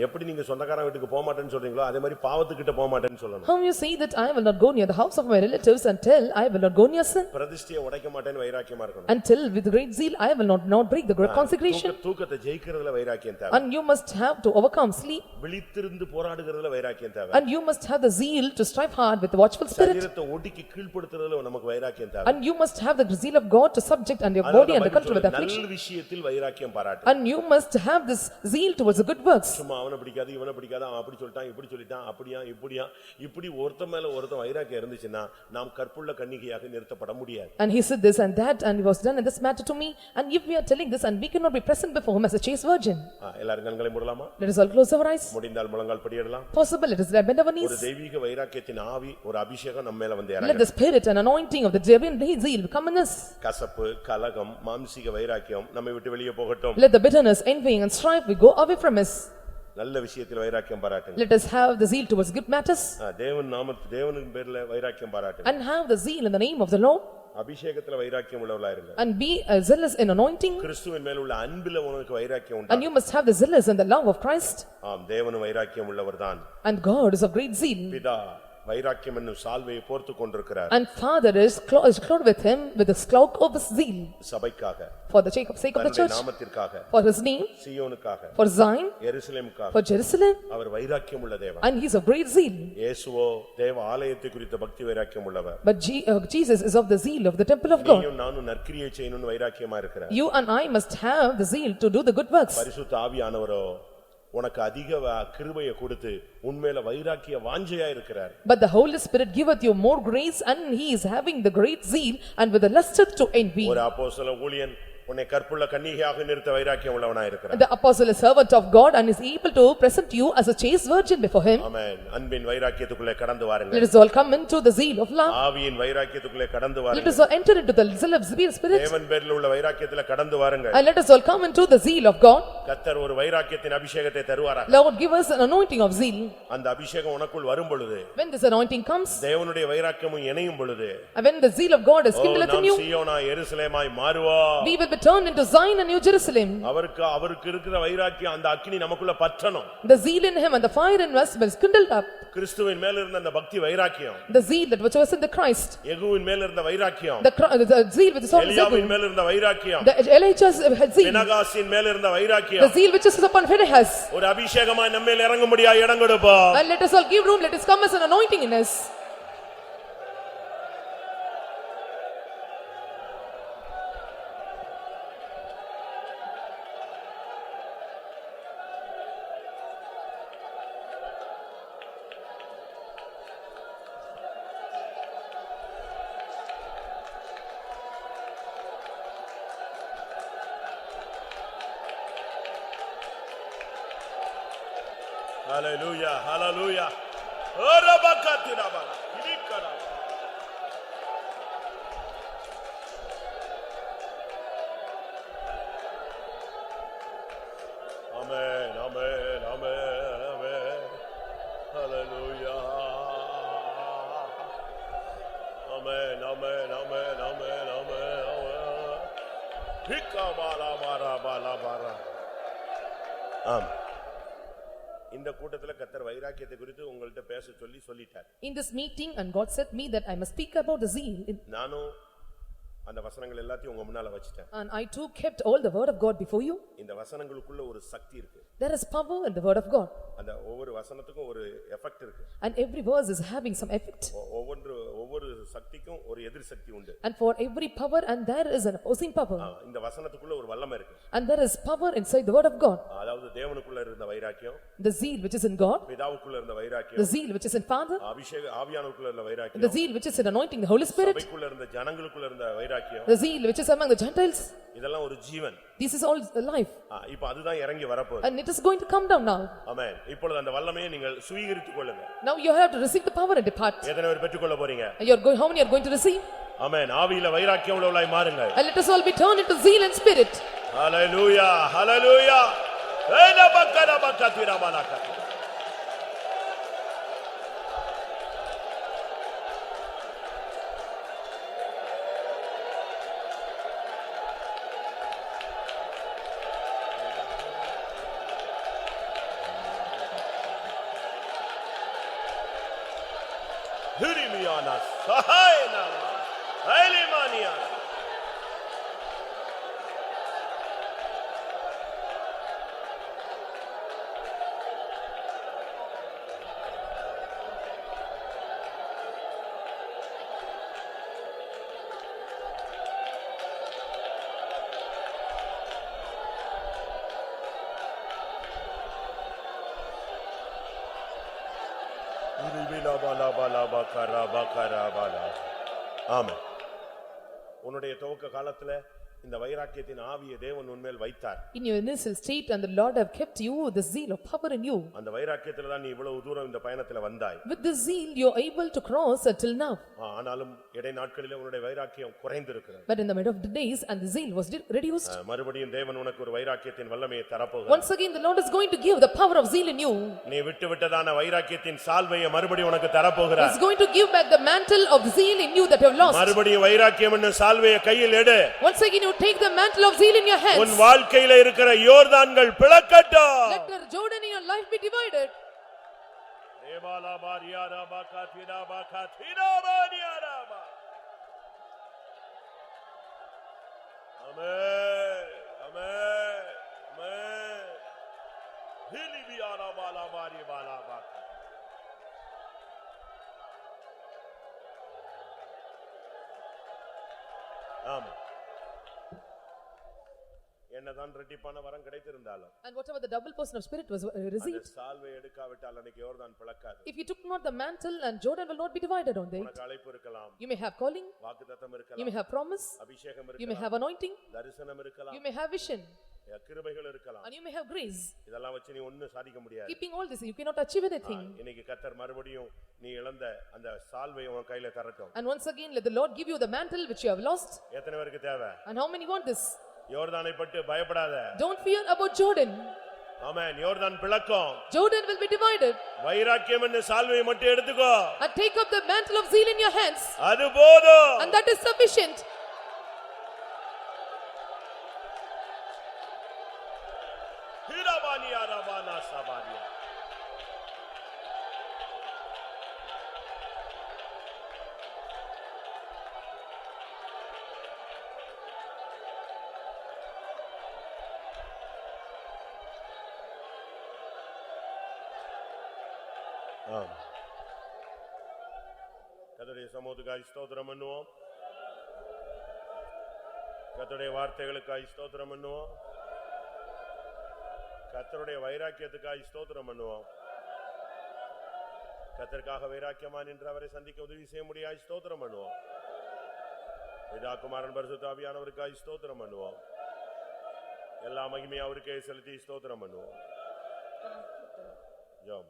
எப்படி நீங்க சொந்தக்காரங்க வீட்டுக்கு போக மாட்டேன்னு சொல்றீங்களோ அதே மாதிரி பாவத்துக்கிட்ட போக மாட்டேன்னு சொல்லணும். How you say that I will not go near the house of my relatives until I will not go near sin. பிரதிஷ்டையை உடைக்க மாட்டேன்னு வைராக்கியமா இருக்கணும். Until with great zeal I will not break the great consecration. தூக்கத்தை ஜெயிக்கிறதுல வைராக்கியம் தேவை. And you must have to overcome sleep. விழித்திருந்து போராடுகிறதுல வைராக்கியம் தேவை. And you must have the zeal to strive hard with the watchful spirit. சரீரத்தை ஒடுக்கி கீழ்ப்படுத்துறதுல நமக்கு வைராக்கியம் தேவை. And you must have the zeal of God to subject and your body under control of the affliction. நல்ல விஷயத்தில் வைராக்கியம் பாராட்டு. And you must have this zeal towards the good works. சும்மா அவனை பிடிக்காது இவனை பிடிக்காது அவன் அப்படி சொல்லிட்டான் இப்படி சொல்லிட்டான் அப்படியா இப்படி ஒருத்தன் மேல ஒருத்தன் வைராக்கியம் இருந்துச்சுன்னா நாம் கற்புள்ள கன்னிகையாக நிறுத்தப்பட முடியாது. And he said this and that and he was done in this matter to me, and if we are telling this and we cannot be present before him as a chaste virgin. எல்லாரும் கண்களை மூடலாமா? Let us all close our eyes. முடிந்தால் முழங்கால் படியிடலாம். Possible, let us bend our knees. ஒரு தெய்வீக வைராக்கியத்தின் ஆவி ஒரு அபிஷேகம் நம்ம மேல வந்து Let இறங்கும். the spirit and anointing of the divine zeal come in us. கசப்பு கலகம் மாம்சீக வைராக்கியம் நம்மை விட்டு வெளியே போகட்டும். Let the bitterness, envying and strife we go away from us. நல்ல விஷயத்தில் வைராக்கியம் பாராட்டுங்க. Let us have the zeal towards good matters. தேவனின் பேர்ல வைராக்கியம் பாராட்டுங்க. And have the zeal in the name of the Lord. அபிஷேகத்துல வைராக்கியம் உள்ளவளா இருங்க. And be zealous in anointing. கிறிஸ்துவின் மேல் உள்ள அன்பில உனக்கு வைராக்கியம் உண்டா? And you must have the zealous in the love of Christ. தேவனும் வைராக்கியம் உள்ளவர்தான். And God is of great zeal. பிதா வைராக்கியம் என்னும் சால்வையை போர்த்து கொண்டிருக்கிறார். And Father is clothed with him with the cloak of his zeal. சபைக்காக, for the sake of the church, நாமத்திற்காக, for his name, சீயோனுக்காக, for Zion, எருசலேமுக்காக, for Jerusalem. அவர் வைராக்கியம் உள்ள தேவன். And he is of great zeal. இயேசுவோ தேவ ஆலயத்தை குறித்த பக்தி வைராக்கியம் உள்ளவர். But Jesus is of the zeal of the temple of God. நீயும் நானும் நற்கிரியை செய்யணும்னு வைராக்கியமா இருக்கிறார். You and I must have the zeal to do the good works. பரிசுத்த ஆவியானவரோ உனக்கு அதிக கிருபையை கொடுத்து உன்மேல வைராக்கிய வாஞ்சையா இருக்கிறார். But the Holy Spirit giveth you more grace, and he is having the great zeal and with the lust to envy. ஒரு அப்போஸ்தல ஊழியன் உன்னை கற்புள்ள கன்னிகையாக நிறுத்த வைராக்கியம் உள்ளவனாய் இருக்கிறார். The apostle is servant of God and is able to present you as a chaste virgin before him. ஆமென். அன்பின் வைராக்கியத்துக்குள்ளே கடந்து வாருங்கள். Let us all come into the zeal of love. ஆவியின் வைராக்கியத்துக்குள்ளே கடந்து Let வாருங்கள். us all enter into the zeal of spirit. தேவன் பேரில் உள்ள வைராக்கியத்திலே கடந்து வாருங்கள். And let us all come into the zeal of God. கர்த்தர் ஒரு வைராக்கியத்தின் அபிஷேகத்தை தருவாரா? Lord, give us an anointing of zeal. அந்த அபிஷேகம் உனக்குள் வரும் பொழுது, When this anointing comes, தேவனுடைய வைராக்கியமும் இணையும் பொழுது, and when the zeal of God is kindled in நாம் you, சீயோனா எருசலேமாய் மாறுவோம். we will be turned into Zion and New Jerusalem. அவருக்கு இருக்கிற வைராக்கியம் அந்த அக்கினி நமக்குள்ள பற்றணும். The zeal in him and the fire in us will kindled up. கிறிஸ்துவின் மேல இருந்த அந்த பக்தி வைராக்கியம், The zeal that which was in the Christ, யெகூவின் மேல இருந்த வைராக்கியம், the zeal which is on எலியாவின் மேல இருந்த வைராக்கியம், the Elijah's zeal, பினகாசின் மேல இருந்த the வைராக்கியம், zeal which is upon Phinehas. ஒரு அபிஷேகமாய் நம்மேல் இறங்கும்படியா இடம் கொடுப்போம். And let us all give room, let us come as an anointing in us. Hallelujah, hallelujah. Orabakatiraba, ilikara. Amen, amen, amen, amen. Hallelujah. Amen, amen, amen, amen, amen, amen. Hikabala bara bala bara. Amen. இந்த கூட்டத்துல கர்த்தர் வைராக்கியத்தை குறித்து உங்கள்ட்ட பேச சொல்லிட்டார். In this meeting, and God said me that I must speak about the zeal. நானும் அந்த வசனங்கள் எல்லாத்தையும் உங்க முன்னால வச்சிட்டேன். And I too kept all the word of God before you. இந்த வசனங்களுக்குள்ள ஒரு சக்தி இருக்கு. There is power in the word of God. அந்த ஒவ்வொரு வசனத்துக்கும் ஒரு எஃபெக்ட் இருக்கு. And every verse is having some effect. ஒவ்வொரு சக்திக்கும் ஒரு எதிர் சக்தி உண்டு. And for every power, and there is an opposing power. இந்த வசனத்துக்குள்ள ஒரு வல்லமை இருக்கு. And there is power inside the word of God. அதாவது தேவனுக்குள்ள இருந்த வைராக்கியம், The zeal which is in God, பிதாவுக்குள்ள இருந்த the வைராக்கியம், zeal which is in Father, ஆவியானவருக்குள்ள இருந்த the வைராக்கியம், zeal which is in anointing the Holy Spirit, சபைக்குள்ள இருந்த ஜனங்களுக்குள்ள இருந்த வைராக்கியம், the zeal which is among the Gentiles. இதெல்லாம் ஒரு ஜீவன். This is all life. இப்போ அதுதான் இறங்கி வரப்போகுது. And it is going to come down now. ஆமென். இப்பொழுது அந்த வல்லமையை நீங்கள் சுவீகரித்துக் கொள்ளுங்க. Now you have to receive the power and depart. எத்தனை பேர் பெற்றுக்கொள்ள போறீங்க? How many are going to receive? ஆமென். ஆவியில வைராக்கியம் உள்ளவர்களாய் மாறுங்க. And let us all be turned into zeal and spirit. ஹalleluya, ஹalleluya. ஏன பக்கர பக்கத்திரா மலக்க. Hirimianas, Sahaina, Ailimania. ஆமென். உன்னுடைய துவக்க காலத்துல இந்த வைராக்கியத்தின் ஆவியை தேவன் உன்மேல் வைத்தார். In your initial state, and the Lord have kept you the zeal of power in you. அந்த வைராக்கியத்துல தான் நீ இவ்வளவு தூரம் இந்த பயணத்துல வந்தாய். With the zeal you are able to cross until now. ஆனாலும் இடை நாட்களிலே உன்னுடைய வைராக்கியம் குறைந்திருக்கிறது. But in the middle of the days, and the zeal was reduced. மறுபடியும் தேவன் உனக்கு ஒரு வைராக்கியத்தின் வல்லமையை தரப்போகிறார். Once again the Lord is going to give the power of zeal in you. நீ விட்டதான வைராக்கியத்தின் சால்வையை மறுபடியும் உனக்கு தரப்போகிறார். He is going to give back the mantle of zeal in you that you have lost. மறுபடியும் வைராக்கியம் என்னும் சால்வையை கையில் எடு. Once again you take the mantle of zeal in your hands. உன் வாழ்க்கையில இருக்கிற யோர்தான்கள் பிளக்கட்டும். Let the Jordan in your life be divided. Devala பாரியாரா பாகாதினா பாகாதினா பாரியாரா. ஆமென், ஆமென், ஆமென். ஹிலிபியாரா பாலா பாரி பாலா பாகா. ஆமென். என்ன என்னதான் ரெட்டிப்பான வரம் கிடைத்திருந்தாலும் And whatever the double portion of spirit was அந்த received, சால்வை எடுக்காவிட்டால் அன்னைக்கு யோர்தான் பிளக்காது. if you took not the mantle and Jordan will not be divided on it. உனக்கு அழைப்பு இருக்கலாம், You may have calling, வாக்குத்தத்தம் you இருக்கலாம், may have promise, அபிஷேகம் you may இருக்கலாம், have anointing, தரிசனம் இருக்கலாம், you may have vision, கிருபைகள் இருக்கலாம். and you may have grace. இதெல்லாம் வச்சு நீ ஒண்ணும் சாதிக்க முடியாது. Keeping all this, you cannot achieve anything. இன்னைக்கு கர்த்தர் மறுபடியும் நீ இழந்த அந்த சால்வை உன் கையில தரட்டும். And once again, let the Lord give you the mantle which you have lost. எத்தனை பேருக்கு தேவை? And how many want this? யோர்தானை பட்டு பயப்படாத. Don't fear about Jordan. ஆமென். யோர்தான் பிளக்கும். Jordan will be divided. வைராக்கியம் என்ன சால்வையை மட்டும் எடுத்துக்கோ. And take up the mantle of zeal in your hands. அது போதும். And that is sufficient. ஹிரபானியா ரபானா சபானியா. கர்த்தருடைய சமூகத்துக்காய் ஸ்தோத்திரம் பண்ணுவோம். கர்த்தருடைய வார்த்தைகளுக்காய் ஸ்தோத்திரம் பண்ணுவோம். கர்த்தருடைய வைராக்கியத்துக்காய் ஸ்தோத்திரம் பண்ணுவோம். கர்த்தருக்காக வைராக்கியமா நின்று அவரை சந்திக்க உதவி செய்ய முடியாய் ஸ்தோத்திரம் பண்ணுவோம். பிதா குமாரன் பரிசுத்த ஆவியானவருக்காய் ஸ்தோத்திரம் பண்ணுவோம். எல்லா மகிமையும் அவருக்கே செலுத்தி ஸ்தோத்திரம் பண்ணுவோம். ஜெபம்.